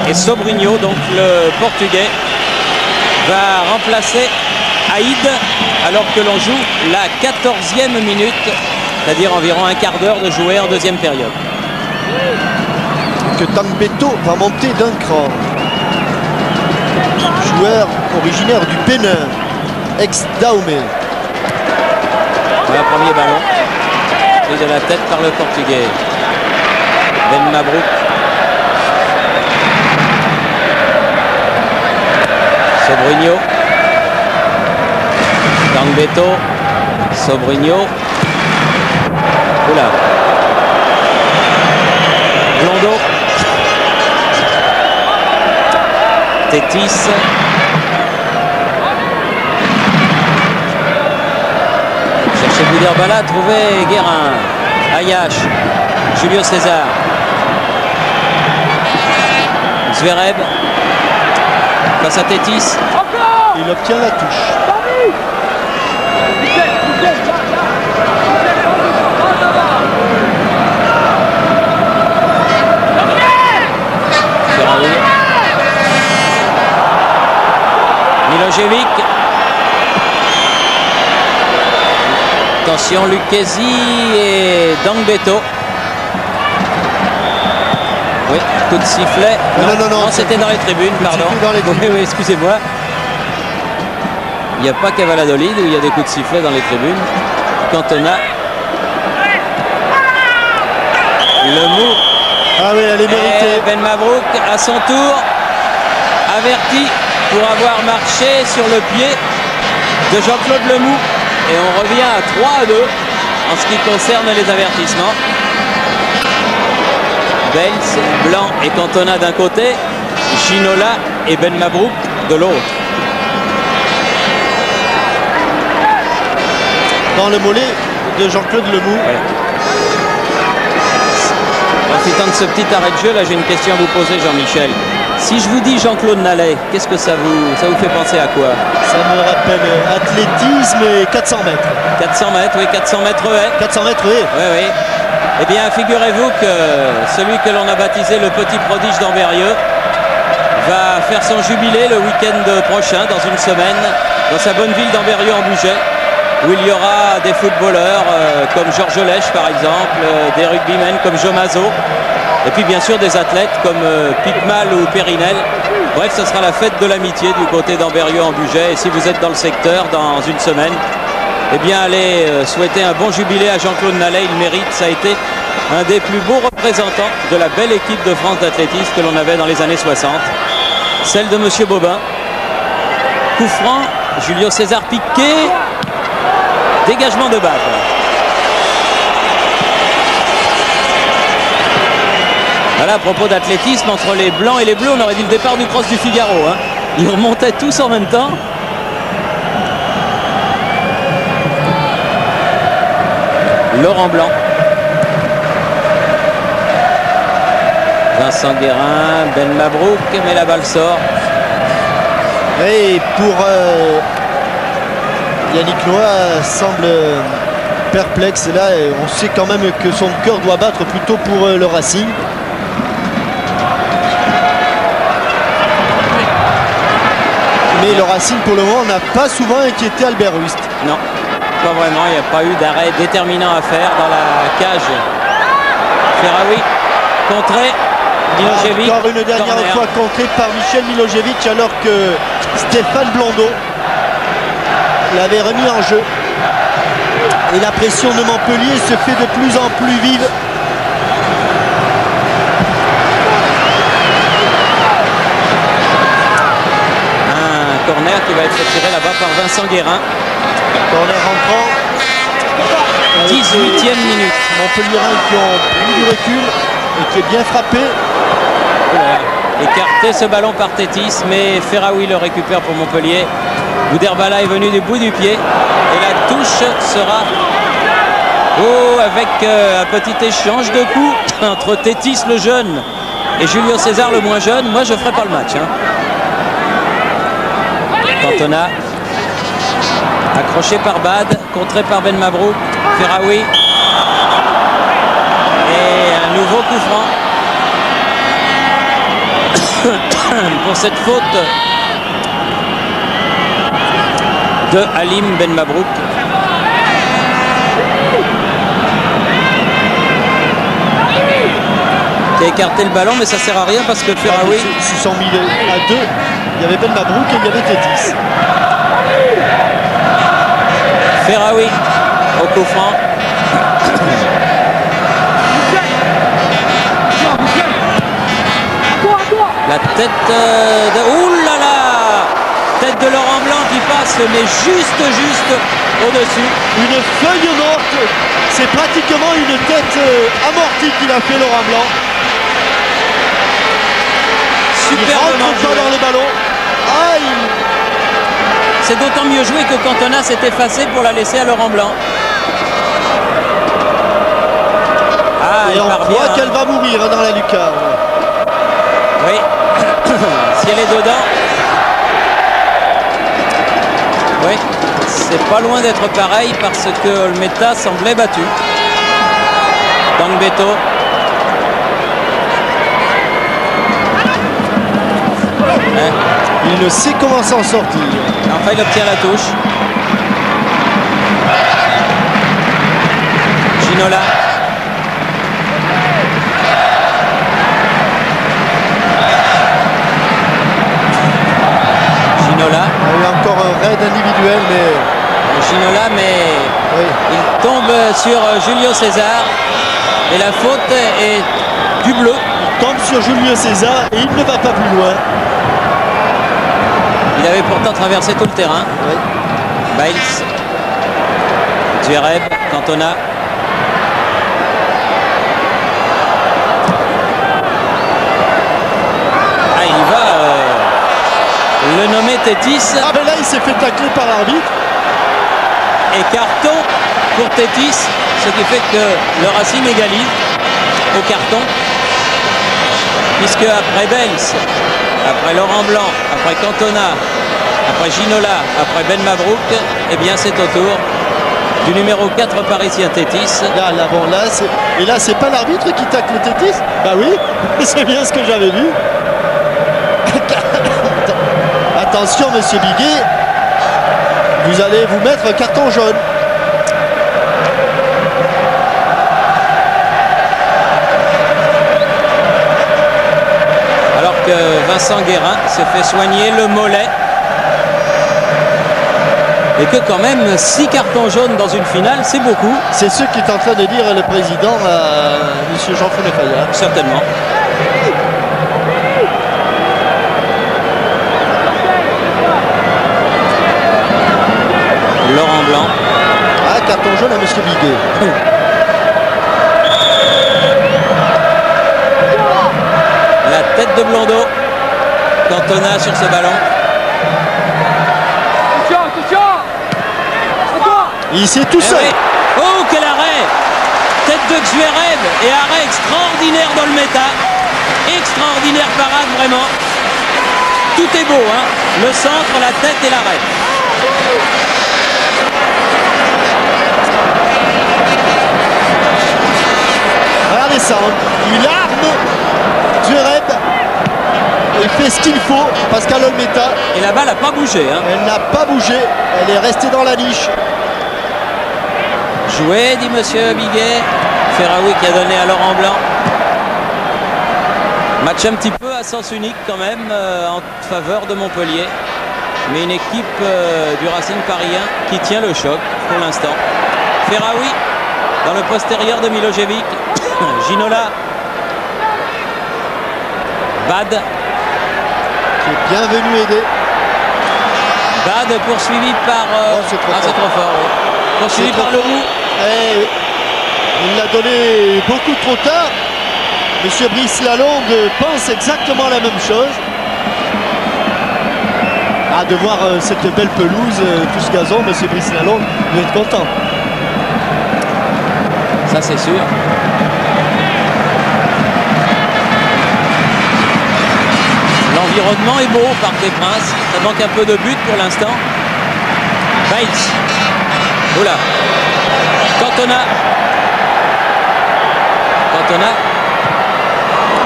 Et Sobrinho, donc le Portugais, va remplacer Haïd alors que l'on joue la 14e minute, c'est-à-dire environ un quart d'heure de jouer en deuxième période. Que Tangbeto va monter d'un cran. Joueur originaire du Bénin, ex-Dahomey. Voilà, premier ballon pris de la tête par le Portugais. Ben Mabrouk. Sobrinho. Tangbeto. Sobrinho. Oula. Blondeau. Tétis. Chercher Gouderbala, trouver Guérin. Ayash. Julio César. Zverev. Face à Tétis. Il obtient la touche. Milojevic. Attention, Lucchesi et Dangbeto. Oui, coup de sifflet. Non, c'était dans les tribunes, pardon. Oui, excusez-moi. Il n'y a pas qu'à Valladolid où il y a des coups de sifflet dans les tribunes. Cantona. Lemou. Ah oui, elle est méritée. Ben Mabrouk à son tour averti pour avoir marché sur le pied de Jean-Claude Lemou. Et on revient à 3-2 en ce qui concerne les avertissements. Bels, Blanc et Cantona d'un côté, Ginola et Ben Mabrouk de l'autre. Dans le mollet de Jean-Claude Lemou. Ouais. Profitant de ce petit arrêt de jeu, là j'ai une question à vous poser, Jean-Michel. Si je vous dis Jean-Claude Nallet, qu'est-ce que ça vous fait penser à quoi? Ça me rappelle athlétisme et 400 mètres. 400 mètres, oui, 400 mètres haies. 400 mètres haies. Oui, oui. Eh bien, figurez-vous que celui que l'on a baptisé le petit prodige d'Ambérieux va faire son jubilé le week-end prochain, dans une semaine, dans sa bonne ville d'Ambérieux en Bugey, où il y aura des footballeurs comme Georges Lèche, par exemple, des rugbymen comme Joe Mazot, et puis bien sûr des athlètes comme Picmal ou Périnel. Bref, ce sera la fête de l'amitié du côté d'Ambérieux en Bugey. Et si vous êtes dans le secteur dans une semaine, eh bien, aller souhaiter un bon jubilé à Jean-Claude Nallet. Il mérite, ça a été un des plus beaux représentants de la belle équipe de France d'athlétisme que l'on avait dans les années 60. Celle de Monsieur Bobin. Coup franc, Julio César piqué. Dégagement de balle. Voilà, à propos d'athlétisme, entre les blancs et les bleus, on aurait dit le départ du Cross du Figaro. Hein. Ils remontaient tous en même temps. Laurent Blanc. Vincent Guérin, Ben Mabrouk, mais la balle sort. Et pour Yannick Noah semble perplexe là, et on sait quand même que son cœur doit battre plutôt pour le Racing. Mais le Racing pour le moment n'a pas souvent inquiété Albert Rust. Non, pas vraiment, il n'y a pas eu d'arrêt déterminant à faire dans la cage. Ferraoui, contré, Milojevic. Encore une dernière fois contré par Michel Milojevic alors que Stéphane Blondeau l'avait remis en jeu. Et la pression de Montpellier se fait de plus en plus vive. Un corner qui va être tiré là-bas par Vincent Guérin. Corner rentrant. 18e minute. Montpellierin qui ont pris du recul et qui est bien frappé. Écarté ce ballon par Tétis, mais Ferraoui le récupère pour Montpellier. Bouderbala est venu du bout du pied et la touche sera avec un petit échange de coups entre Tétis le jeune et Julio César le moins jeune. Moi je ferai pas le match. Cantona accroché par Bad, contré par Ben Mabrouk. Ferraoui et un nouveau coup franc pour cette faute de Halim Ben Mabrouk. Qui a écarté le ballon, mais ça sert à rien parce que Ferraoui se sont mis à deux. Il y avait Ben Mabrouk et il y avait Tétis. Ferraoui au coup franc. La tête de... Ouh là là! Tête de Laurent Blanc qui passe, mais juste au-dessus. Une feuille morte. C'est pratiquement une tête amortie qu'il a fait Laurent Blanc. Super dans le ballon. Aïe! C'est d'autant mieux joué que Cantona s'est effacé pour la laisser à Laurent Blanc. Et on voit qu'elle va mourir dans la lucarne. Oui. Si elle est dedans. Oui. C'est pas loin d'être pareil parce que Olmeta semblait battu. Dangbeto. Il ne sait comment s'en sortir. Enfin, il obtient la touche. Ginola. Ginola. Il y a eu encore un raid individuel, mais... Ginola, mais oui. Il tombe sur Julio César. Et la faute est du bleu. Il tombe sur Julio César et il ne va pas plus loin. Il avait pourtant traversé tout le terrain. Oui. Biles, Zverev, Cantona. Ah, il va le nommer Tétis. Ah, mais là, il s'est fait tacler par l'arbitre. Et carton pour Tétis, ce qui fait que le Racing égalise au carton. Puisque après Biles, après Laurent Blanc, après Cantona, après Ginola, après Ben Mabrouk, eh bien c'est au tour du numéro 4 parisien Tétis. Là, bon, là, et là, c'est pas l'arbitre qui tacle Tétis? Bah oui, c'est bien ce que j'avais vu. Attention, monsieur Biguet, vous allez vous mettre un carton jaune. Alors que Vincent Guérin se fait soigner le mollet. Et que quand même 6 cartons jaunes dans une finale, c'est beaucoup. C'est ce qu'est en train de dire le président, M. Jean-François Fayard. Certainement. Laurent Blanc. Ah, carton jaune à M. Biguet. La tête de Blondeau. Cantona sur ce ballon. Il s'est tout seul. Oui. Oh, quel arrêt! Tête de Xuereb et arrêt extraordinaire dans le méta. Extraordinaire parade, vraiment. Tout est beau, hein. Le centre, la tête et l'arrêt. Regardez ça, il arme Xuereb. Il fait ce qu'il faut, Pascal Olmeta. Et la balle n'a pas bougé. Hein. Elle n'a pas bougé, elle est restée dans la niche. Joué, dit Monsieur Biguet. Ferraoui qui a donné à Laurent Blanc. Match un petit peu à sens unique quand même en faveur de Montpellier. Mais une équipe du Racing parisien qui tient le choc pour l'instant. Ferraoui dans le postérieur de Milojevic. Ginola. Bad. Qui est bien venu aider. Bad poursuivi par... c'est trop fort. C'est trop fort, oui. Poursuivi par Leroux. Il l'a donné beaucoup trop tard. Monsieur Brice Lalonde pense exactement la même chose. De voir cette belle pelouse, tout ce gazon, Monsieur Brice Lalonde doit être content. Ça c'est sûr. L'environnement est beau, Parc des Princes. Ça manque un peu de but pour l'instant. Bates. Oula. Cantona.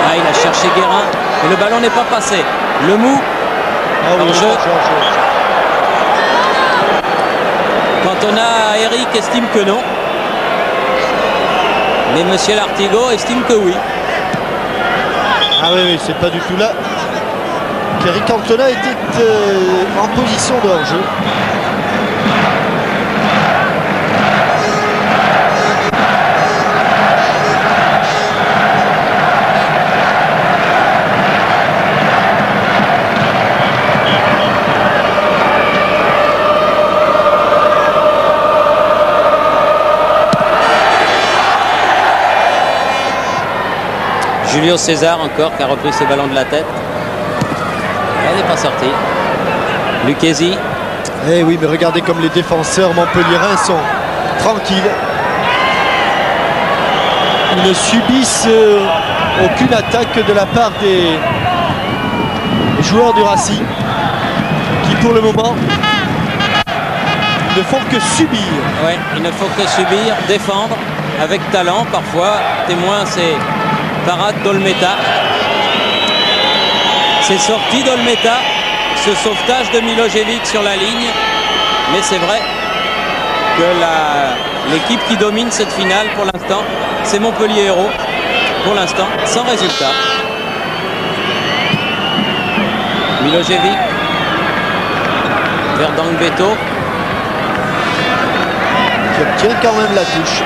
Ah, il a cherché Guérin. Et le ballon n'est pas passé. Le mou. En jeu. Cantona, Eric estime que non. Mais Monsieur Lartigot estime que oui. Ah oui, c'est pas du tout là. Eric Cantona était en position de hors-jeu. Julio César encore qui a repris ce ballon de la tête. Elle n'est pas sortie. Lucchesi. Eh oui, mais regardez comme les défenseurs montpelliérains sont tranquilles. Ils ne subissent aucune attaque de la part des joueurs du Racing qui pour le moment ne font que subir. Oui, il ne faut que subir, défendre avec talent parfois. Témoin, c'est parade d'Olmeta. C'est sorti d'Olmeta. Ce sauvetage de Milojevic sur la ligne. Mais c'est vrai que l'équipe qui domine cette finale pour l'instant, c'est Montpellier Hérault. Pour l'instant, sans résultat. Milojevic vers Dangbeto. Qui obtient quand même la touche.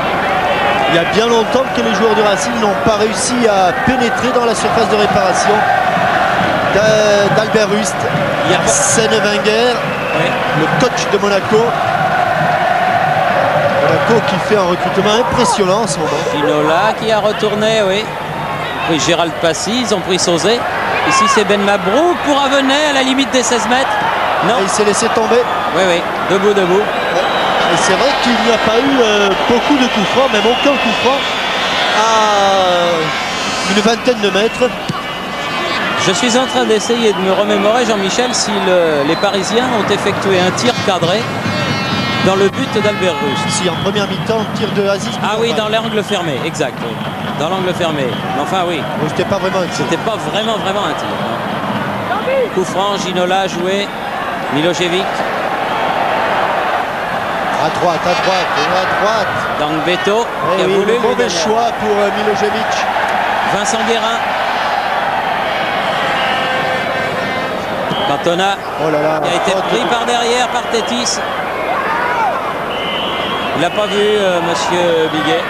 Il y a bien longtemps que les joueurs du Racing n'ont pas réussi à pénétrer dans la surface de réparation d'Albert Rust. Arsène Wenger, le coach de Monaco. Monaco qui fait un recrutement impressionnant en ce moment. Ginola qui a retourné, oui. Oui, Gérald Passy, ils ont pris Sauzé. Ici c'est Ben Mabrouk pour Avenay à la limite des 16 mètres. Non. Et il s'est laissé tomber. Oui, oui, debout. Et c'est vrai qu'il n'y a pas eu beaucoup de coups francs, même aucun coup franc à une vingtaine de mètres. Je suis en train d'essayer de me remémorer, Jean-Michel, si les Parisiens ont effectué un tir cadré dans le but d'Albert Rust. Si, en première mi-temps, tir de Aziz. Ah oui, dans l'angle fermé, exact. Oui. Dans l'angle fermé. Mais enfin, oui. C'était pas vraiment un tir. C'était pas vraiment un tir. Non. Coup franc, Ginola joué. Milojevic. À droite. Dangbeto qui a oui, voulu. Mauvais choix pour Milojevic. Vincent Guérin. Cantona qui a été pris par derrière par Tétis. Il n'a pas vu monsieur Biguet.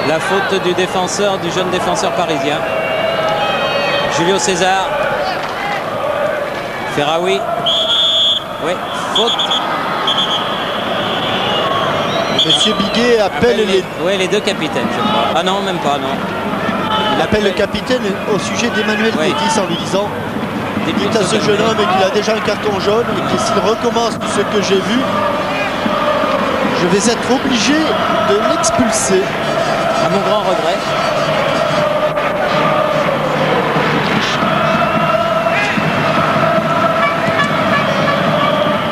La faute du défenseur, du jeune défenseur parisien. Julio César. Ferraoui. Oui, faute. Monsieur Biguet appelle les deux capitaines, je crois. Ah non, même pas, non. Il appelle le capitaine au sujet d'Emmanuel Pétis en lui disant dites à ce jeune homme qu'il a déjà un carton jaune et que s'il recommence tout ce que j'ai vu, je vais être obligé de l'expulser. À mon grand regret.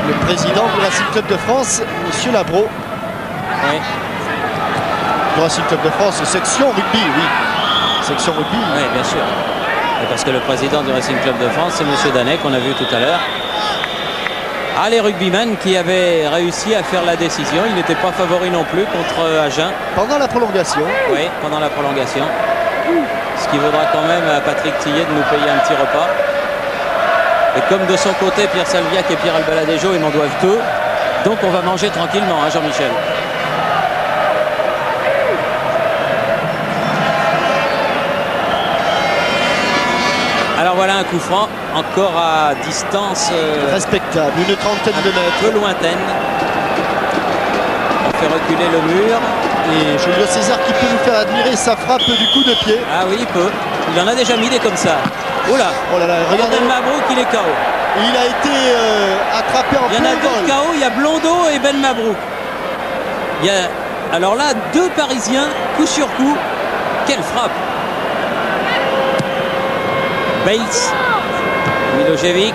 Le président du Racing Club de France, monsieur Labro. Oui. Du Racing Club de France, section rugby, oui. Section rugby. Oui, bien sûr. Et parce que le président du Racing Club de France, c'est monsieur Danet qu'on a vu tout à l'heure. Ah, les rugbymen qui avaient réussi à faire la décision. Ils n'étaient pas favoris non plus contre Agen. Pendant la prolongation. Oui, pendant la prolongation. Ce qui vaudra quand même à Patrick Tillet de nous payer un petit repas. Et comme de son côté, Pierre Salviac et Pierre Albaladejo, ils m'en doivent peu. Donc on va manger tranquillement, hein, Jean-Michel. Alors voilà un coup franc, encore à distance respectable, une trentaine de mètres. Un peu lointaine. On fait reculer le mur. Et Julio César qui peut nous faire admirer sa frappe du coup de pied. Ah oui, il peut. Il en a déjà mis des comme ça. Oh là, regardez Ben Mabrouk, il est KO. Il a été attrapé en plein vol. Il y en a deux KO, il y a Blondeau et Ben Mabrouk. Il y a, alors là, deux Parisiens, coup sur coup. Quelle frappe! Bates, Milojevic,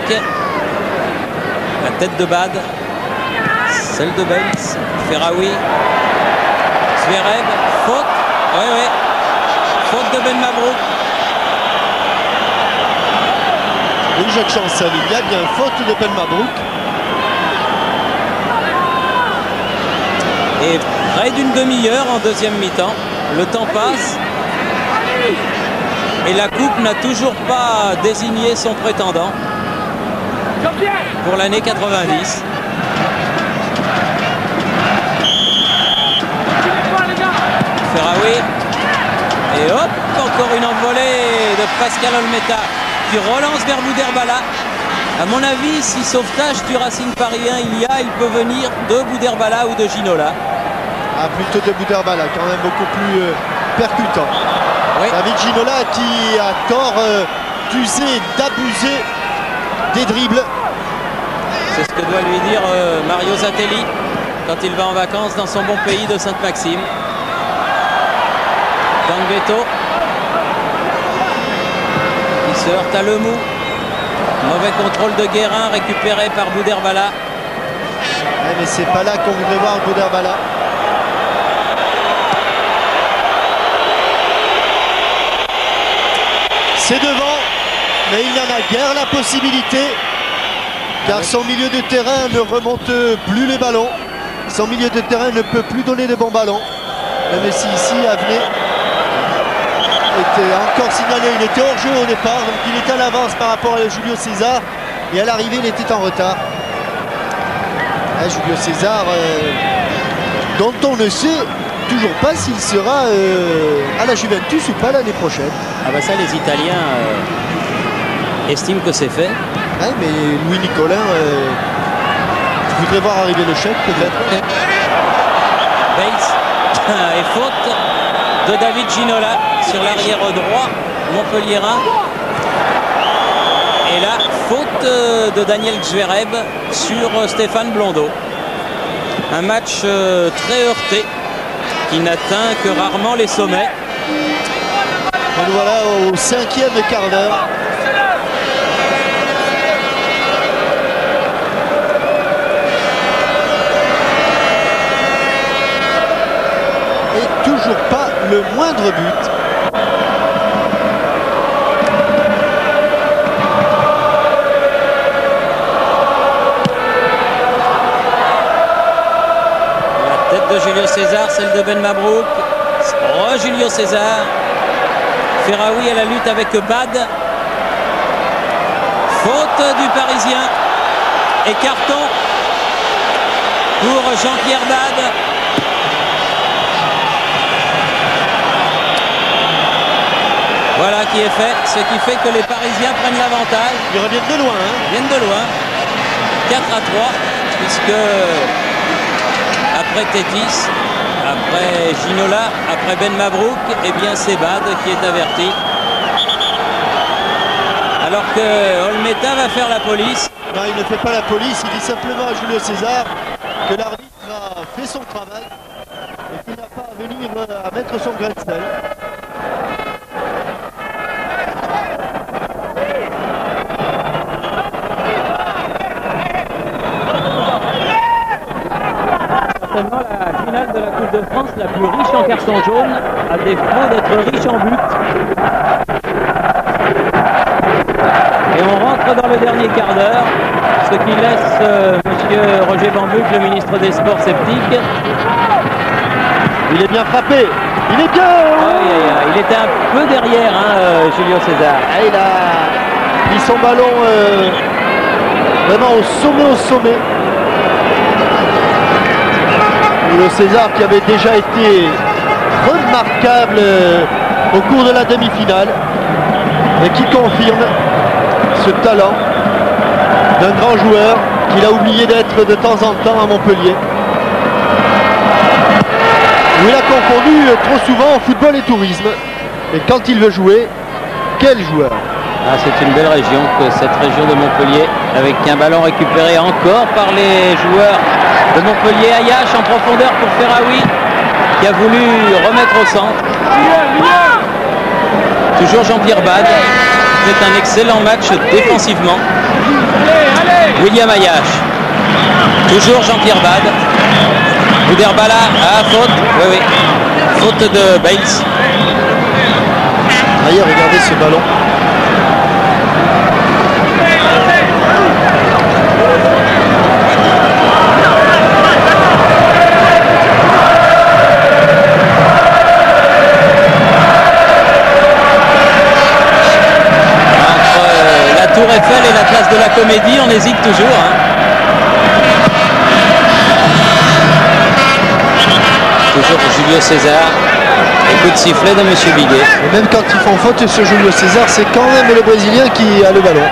la tête de Bad, celle de Bates, Ferraoui, Zverev, faute, oui, faute de Ben Mabrouk. Oui, Jacques Chancel, il y a bien faute de Ben Mabrouk. Et près d'une demi-heure en deuxième mi-temps, le temps passe. Et la Coupe n'a toujours pas désigné son prétendant pour l'année 90. Ferraoui. Et hop, encore une envolée de Pascal Olmeta qui relance vers Bouderbala. À mon avis, si sauvetage du Racing parisien il peut venir de Bouderbala ou de Ginola. Ah, plutôt de Bouderbala, quand même beaucoup plus percutant. Oui. David Ginola qui a tort d'user, d'abuser des dribbles. C'est ce que doit lui dire Mario Zatelli quand il va en vacances dans son bon pays de Sainte-Maxime. Gambetto qui se heurte à Lemou. Mauvais contrôle de Guérin récupéré par Bouderbala. Ouais, mais c'est pas là qu'on voudrait voir Bouderbala. C'est devant, mais il n'en a guère la possibilité, car son milieu de terrain ne remonte plus les ballons. Son milieu de terrain ne peut plus donner de bons ballons. Même si ici, Avenay était encore signalé, il était hors jeu au départ, donc il était à l'avance par rapport à Julio César. Et à l'arrivée, il était en retard. Julio César, dont on ne sait toujours pas s'il sera à la Juventus ou pas l'année prochaine. Ah bah ça, les Italiens estiment que c'est fait. Ouais, mais Louis Nicolin voudrait voir arriver le chèque peut-être. Bates et faute de David Ginola sur l'arrière droit montpelliérain. Et là, faute de Daniel Zverev sur Stéphane Blondeau. Un match très heurté qui n'atteint que rarement les sommets. Et nous voilà au 5e quart d'heure. Et toujours pas le moindre but. De Julio César, celle de Ben Mabrouk. Julio César. Ferraoui à la lutte avec Bad. Faute du Parisien. Et carton pour Jean-Pierre Bad. qui est fait, ce qui fait que les Parisiens prennent l'avantage. Ils reviennent de loin. Hein. Ils viennent de loin. 4-3, puisque après Tétis, après Ginola, après Ben Mabrouk, eh bien c'est Bad qui est averti. Alors que Olmeta va faire la police. Non, il ne fait pas la police, il dit simplement à Julio César que l'arbitre a fait son travail et qu'il n'a pas à venir à mettre son grain de sel. Certainement la finale de la Coupe de France la plus riche en cartons jaunes, à défaut d'être riche en buts. Et on rentre dans le dernier quart d'heure, ce qui laisse monsieur Roger Bambuc, le ministre des Sports, sceptique. Il est bien frappé, il est bien. Il était un peu derrière, hein, Julio César. Ah, il a mis son ballon vraiment au sommet. Julio César qui avait déjà été remarquable au cours de la demi-finale et qui confirme ce talent d'un grand joueur qu'il a oublié d'être de temps en temps à Montpellier, où il a confondu trop souvent football et tourisme. Et quand il veut jouer, quel joueur! Ah, c'est une belle région que cette région de Montpellier, avec un ballon récupéré encore par les joueurs de Montpellier. Ayache en profondeur pour Ferraoui qui a voulu remettre au centre. Toujours Jean-Pierre Bad fait un excellent match défensivement. William Ayache, toujours Jean-Pierre Bad. Bouderbala, faute, oui, faute de Bales. Ailleurs, regardez ce ballon. Tour Eiffel et la place de la Comédie, on hésite toujours. Hein. Toujours Julio César. Et coup de sifflet de monsieur Biguet. Et même quand ils font faute sur Julio César, c'est quand même le Brésilien qui a le ballon.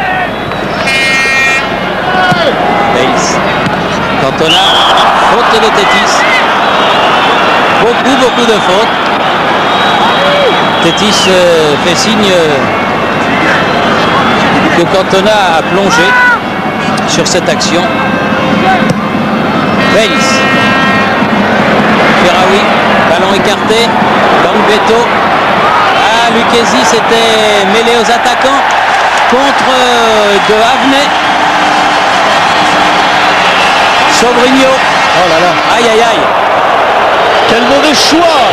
Bales. Cantona. Faute de Tétis. Beaucoup de fautes. Tétis fait signe que Cantona a plongé sur cette action. Bales. Ferraoui, ballon écarté. Gambetto. Lucchesi s'était mêlé aux attaquants contre de Havenay. Sobrigno. Oh là là. Aïe aïe aïe. Quel mauvais choix.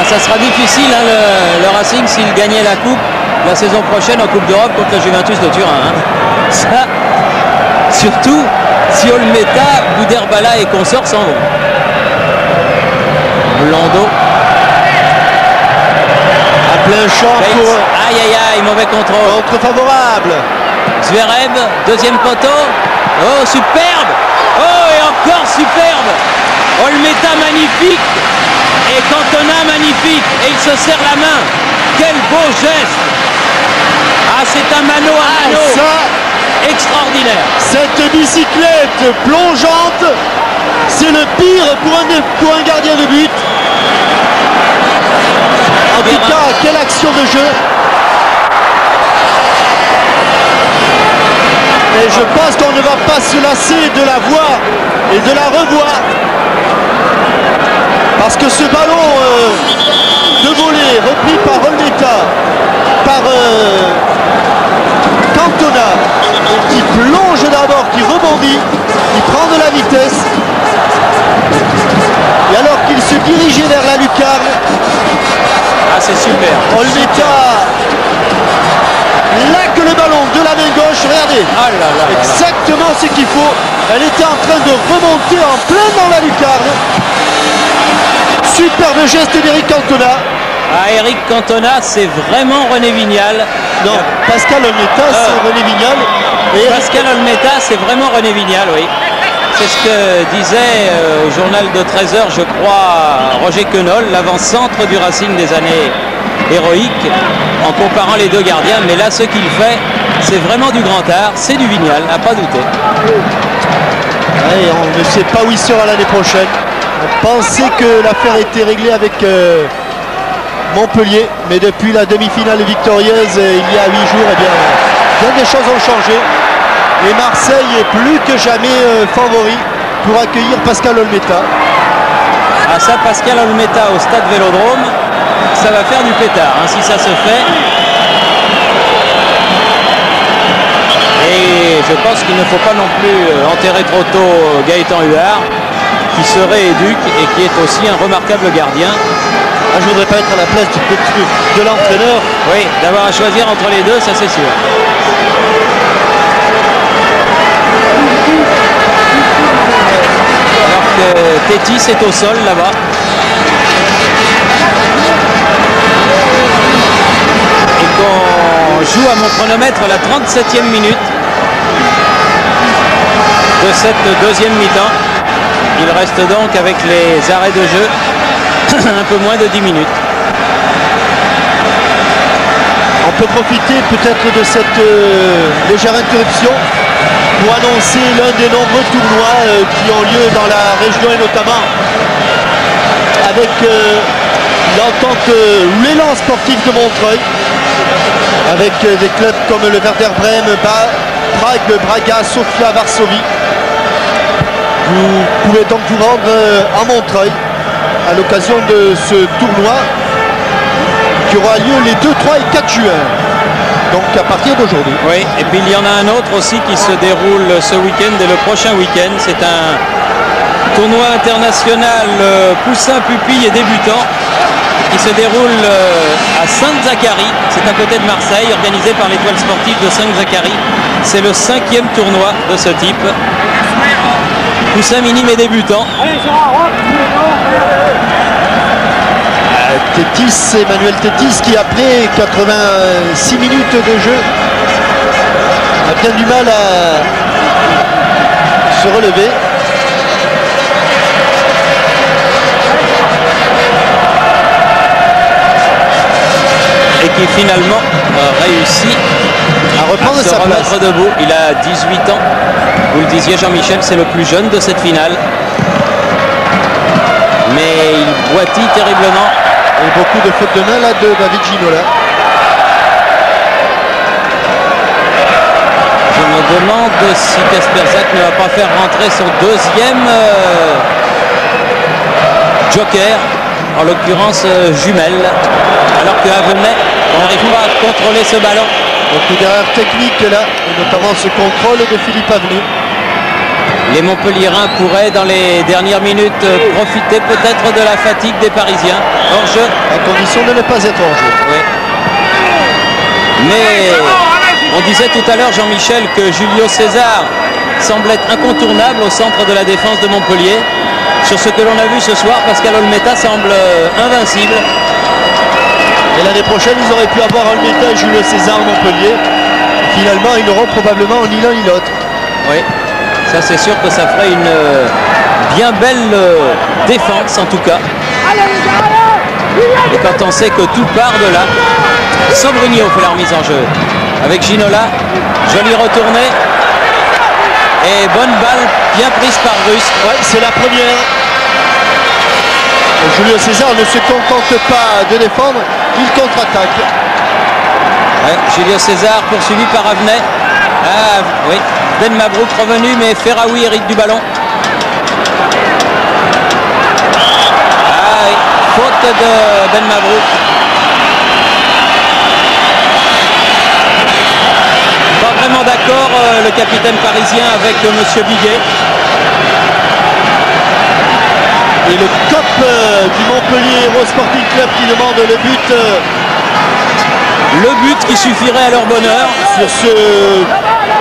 Ça sera difficile hein, le Racing s'il gagnait la coupe la saison prochaine en Coupe d'Europe contre la Juventus de Turin. Hein. Ça, surtout si Olmeta, Bouderbala et consorts s'en vont. Blando. À plein champ pour... Aïe aïe aïe, mauvais contrôle. Contre favorable. Zverev, deuxième poteau. Oh, superbe. Oh, et encore superbe. Olmeta magnifique. Et Cantona magnifique, et il se serre la main. Quel beau geste. Ah, c'est un mano à mano. Ça, extraordinaire. Cette bicyclette plongeante, c'est le pire pour un gardien de but. En tout cas, quelle action de jeu. Et je pense qu'on ne va pas se lasser de la voir et de la revoir. Parce que ce ballon de volée repris par Olmeta, par Cantona, qui plonge d'abord, qui rebondit, qui prend de la vitesse. Et alors qu'il se dirigeait vers la lucarne, c'est super. Olmeta laque le ballon de la main gauche, regardez. Exactement ce qu'il faut. Elle était en train de remonter en plein dans la lucarne. Superbe geste d'Eric Cantona. Eric Cantona, c'est vraiment René Vignal. Non, Pascal Olmeta, c'est René Vignal. Et Pascal Olmeta, c'est vraiment René Vignal, oui. C'est ce que disait au journal de 13h, je crois, Roger Queneau, l'avant-centre du Racing des années héroïques, en comparant les deux gardiens. Mais là, ce qu'il fait, c'est vraiment du grand art, c'est du Vignal, à pas douter. Ouais, on ne sait pas où il sera l'année prochaine. On pensait que l'affaire était réglée avec Montpellier, mais depuis la demi-finale victorieuse il y a 8 jours, eh bien des choses ont changé. Et Marseille est plus que jamais favori pour accueillir Pascal Olmeta. Ah ça, Pascal Olmeta au stade Vélodrome, ça va faire du pétard, hein, si ça se fait. Et je pense qu'il ne faut pas non plus enterrer trop tôt Gaëtan Huard, qui serait éduc et qui est aussi un remarquable gardien. Ah, je ne voudrais pas être à la place de l'entraîneur. Oui, d'avoir à choisir entre les deux, ça c'est sûr. Alors que Tétis est au sol là-bas. Et qu'on joue à mon chronomètre la 37e minute de cette deuxième mi-temps. Il reste donc avec les arrêts de jeu un peu moins de 10 minutes. On peut profiter peut-être de cette légère interruption pour annoncer l'un des nombreux tournois qui ont lieu dans la région et notamment avec l'entente ou l'élan sportif de Montreuil, avec des clubs comme le Werder Brême, Prague, Braga, Sofia, Varsovie. Vous pouvez donc vous rendre à Montreuil à l'occasion de ce tournoi qui aura lieu les 2, 3 et 4 juin. Donc à partir d'aujourd'hui. Oui, et puis il y en a un autre aussi qui se déroule ce week-end et le prochain week-end. C'est un tournoi international poussin, pupille et débutant qui se déroule à Sainte-Zacharie. C'est à côté de Marseille, organisé par l'étoile sportive de Sainte-Zacharie. C'est le 5e tournoi de ce type. Poussin minime et débutant. Emmanuel Tétis qui après 86 minutes de jeu a bien du mal à se relever. Et qui finalement réussit à reprendre à se remettre debout. Il a 18 ans. Vous le disiez, Jean-Michel, c'est le plus jeune de cette finale. Mais il boitille terriblement. Et beaucoup de fautes de main là de David Ginola. Je me demande si Kasper Zak ne va pas faire rentrer son deuxième joker, en l'occurrence jumelle, alors que Avenay n'arrive pas à contrôler ce ballon. Beaucoup d'erreurs techniques là, et notamment ce contrôle de Philippe Avenay. Les Montpelliérains pourraient dans les dernières minutes profiter peut-être de la fatigue des Parisiens. Hors jeu. À condition de ne pas être hors jeu. Oui. Mais on disait tout à l'heure, Jean-Michel, que Julio César semble être incontournable au centre de la défense de Montpellier. Sur ce que l'on a vu ce soir, Pascal Olmeta semble invincible. Et l'année prochaine, ils auraient pu avoir Olmeta et Julio César à Montpellier. Finalement, ils n'auront probablement ni l'un ni l'autre. Oui. Ça c'est sûr que ça ferait une bien belle défense en tout cas. Et quand on sait que tout part de là, Sobrigno fait la remise en jeu. Avec Ginola, jolie retournée. Et bonne balle bien prise par Russe. Ouais, c'est la première. Julio César ne se contente pas de défendre, il contre-attaque. Ouais, Julio César poursuivi par Avenay. Ah oui. Ben Mabrouk revenu, mais Ferraoui hérite du ballon. Ah oui, faute de Ben Mabrouk. Pas vraiment d'accord le capitaine parisien avec monsieur Biguet. Et le COP du Montpellier Hérault Sporting Club qui demande le but. Le but qui suffirait à leur bonheur. Sur ce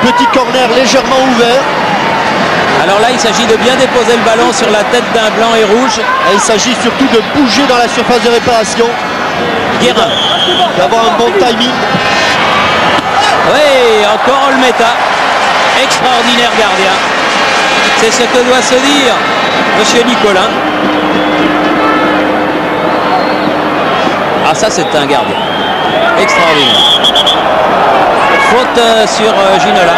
petit corner légèrement ouvert. Alors là, il s'agit de bien déposer le ballon sur la tête d'un blanc et rouge. Et il s'agit surtout de bouger dans la surface de réparation. Guérin. D'avoir un bon timing. Oui, encore Olmeta. Extraordinaire gardien. C'est ce que doit se dire Monsieur Nicolin. Ah, ça c'est un gardien extraordinaire. Faute sur Ginola.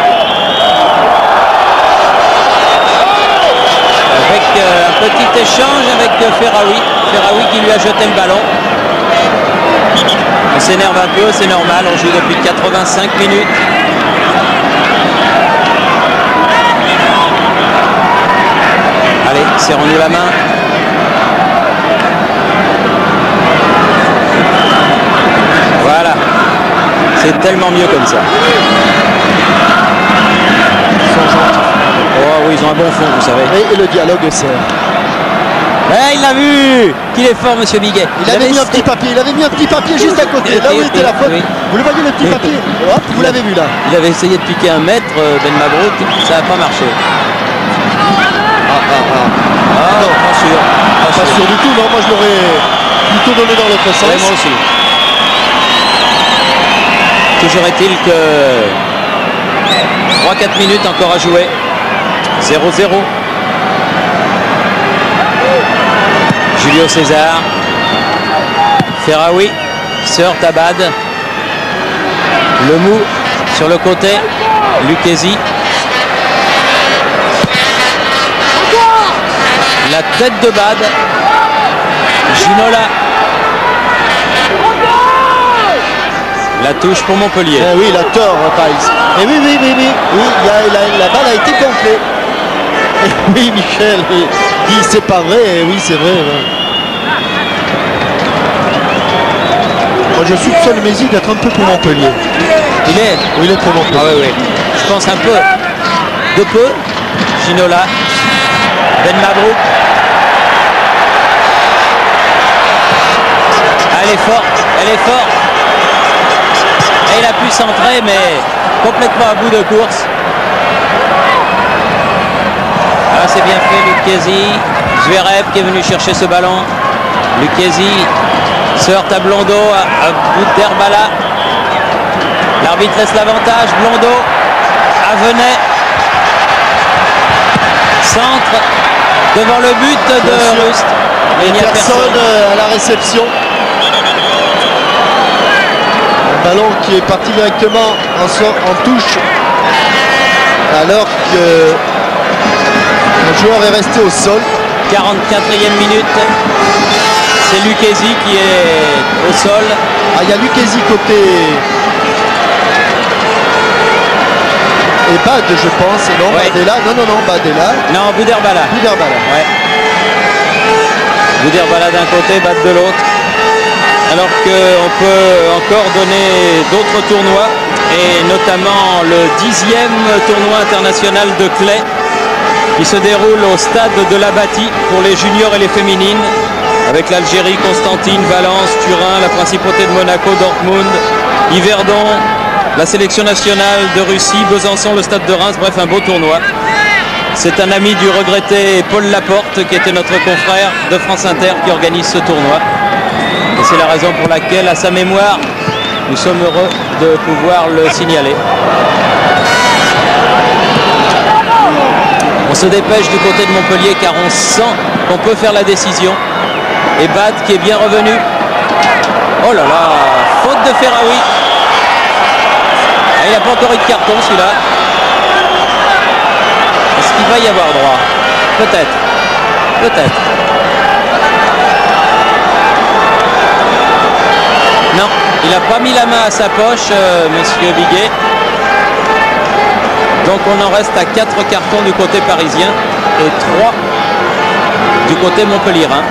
Avec un petit échange avec Ferraoui. Ferraoui qui lui a jeté le ballon. On s'énerve un peu, c'est normal, on joue depuis 85 minutes. Allez, serrons-nous la main. Voilà. C'est tellement mieux comme ça. Oh oui, ils ont un bon fond, vous savez. Et le dialogue sert. Eh, il l'a vu. Qu'il est fort, Monsieur Biguet. Il avait mis un petit papier, juste à côté. Là où était la faute. Oui. Vous le voyez, le petit papier. Hop, vous l'avez vu là. Il avait essayé de piquer un mètre, Ben Mabrouk. Ça n'a pas marché. Non, pas sûr. Pas sûr du tout. Non, moi je l'aurais plutôt donné dans l'autre sens. Ouais, moi aussi. Toujours est-il que 3-4 minutes encore à jouer. 0-0. Julio César. Ferraoui se heurte à Bad. Le mou sur le côté. Lucchesi. La tête de Bad. Ginola. La touche pour Montpellier. Eh oui, la tort, Paris. Et oui, la balle a été complète. Oui, Michel dit c'est pas vrai. Oui, c'est vrai. Ouais. Moi, je soupçonne Mézi d'être un peu pour Montpellier. Il est. Oui, il est pour Montpellier. Ah oui, oui. Je pense un peu. De peu. Ginola. Ben Mabrouk. Elle est forte. Elle est forte. Et il a pu centrer, mais complètement à bout de course. Ah, c'est bien fait, Lucchesi. Zverev qui est venu chercher ce ballon. Lucchesi se heurte à Blondeau, à bout d'Herbala. L'arbitre laisse l'avantage. Blondeau, Avenet. Centre devant le but de Rust. Mais il n'y a personne à la réception. Un ballon qui est parti directement en touche alors que le joueur est resté au sol. 44e minute. C'est Lucchesi qui est au sol. Ah, il y a Lucchesi côté et Bad, je pense. Non, ouais. Badella. Non, Badella. Non, Bouderbala. Ouais. Bouderbala d'un côté, Bad de l'autre. Alors qu'on peut encore donner d'autres tournois, et notamment le 10e tournoi international de Clay, qui se déroule au stade de la Bâtie pour les juniors et les féminines, avec l'Algérie, Constantine, Valence, Turin, la Principauté de Monaco, Dortmund, Yverdon, la sélection nationale de Russie, Besançon, le stade de Reims, bref un beau tournoi. C'est un ami du regretté Paul Laporte, qui était notre confrère de France Inter, qui organise ce tournoi. Et c'est la raison pour laquelle, à sa mémoire, nous sommes heureux de pouvoir le signaler. On se dépêche du côté de Montpellier car on sent qu'on peut faire la décision. Et Bad qui est bien revenu. Oh là là, faute de Ferraoui. Ah, il n'a pas encore eu de carton celui-là. Est-ce qu'il va y avoir droit? Peut-être. Peut-être. Non, il n'a pas mis la main à sa poche, monsieur Biguet. Donc on en reste à 4 cartons du côté parisien et 3 du côté montpelliérain.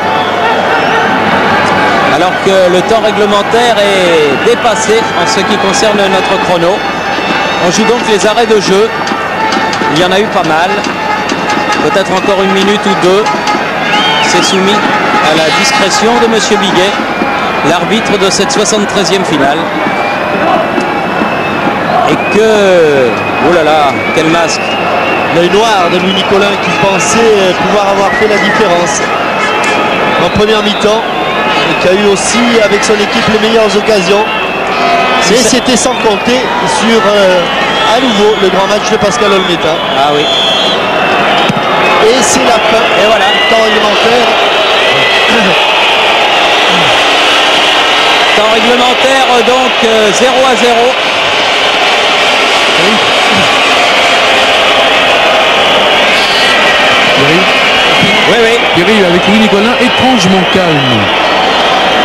Alors que le temps réglementaire est dépassé en ce qui concerne notre chrono. On joue donc les arrêts de jeu. Il y en a eu pas mal. Peut-être encore 1 minute ou 2. C'est soumis à la discrétion de monsieur Biguet, l'arbitre de cette 73e finale. Et que... Oh là là, quel masque! L'œil noir de Louis Nicolin qui pensait pouvoir avoir fait la différence en première mi-temps et qui a eu aussi avec son équipe les meilleures occasions. Mais c'était sans compter sur à nouveau le grand match de Pascal Olmeta. Ah oui. Et c'est la fin. Et voilà. Temps réglementaire. Temps réglementaire, donc 0-0. Oui. Thierry, avec Louis Nicolin, étrangement calme.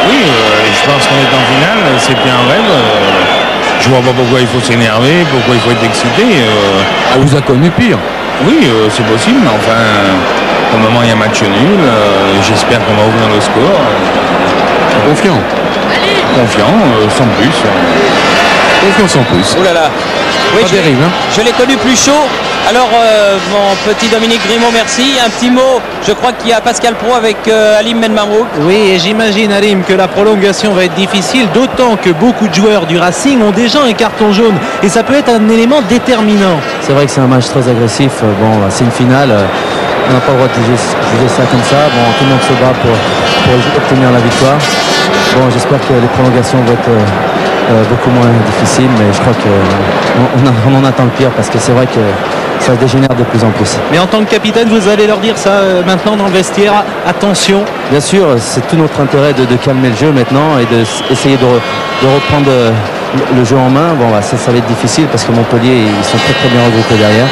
Oui, je pense qu'on est en finale, c'est plus un rêve. Je vois pas pourquoi il faut s'énerver, pourquoi il faut être excité. On vous a connu pire. Oui, c'est possible, mais enfin, pour le moment il y a match nul. J'espère qu'on va ouvrir le score. Confiant. Confiant, sans plus. Confiant sans plus. Oh là là. Oui, Pas terrible, hein. Je l'ai connu plus chaud. Alors, mon petit Dominique Grimaud, merci. Un petit mot, je crois qu'il y a Pascal Pro avec Halim Ben Mamrouk. Oui, et j'imagine, Halim, que la prolongation va être difficile, d'autant que beaucoup de joueurs du Racing ont déjà un carton jaune. Et ça peut être un élément déterminant. C'est vrai que c'est un match très agressif. Bon, c'est une finale. On n'a pas le droit de juger ça comme ça. Bon, tout le monde se bat pour obtenir la victoire. Bon, j'espère que les prolongations vont être beaucoup moins difficiles, mais je crois qu'on en attend le pire parce que c'est vrai que ça dégénère de plus en plus. Mais en tant que capitaine, vous allez leur dire ça maintenant dans le vestiaire. Attention. Bien sûr, c'est tout notre intérêt de calmer le jeu maintenant et d'essayer de reprendre le jeu en main. Bon, ça va être difficile parce que Montpellier, ils sont très bien regroupés derrière.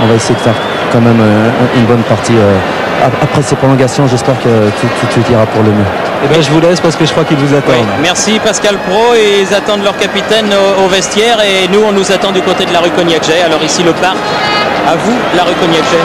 On va essayer de faire quand même une bonne partie. Après ces prolongations, j'espère que tout ira pour le mieux. Eh bien, je vous laisse parce que je crois qu'ils vous attendent. Oui, merci Pascal Pro. Et ils attendent leur capitaine au vestiaire et nous, on nous attend du côté de la rue Cognac-Jay. Alors ici, le parc. À vous, la rue Cognac-Jay.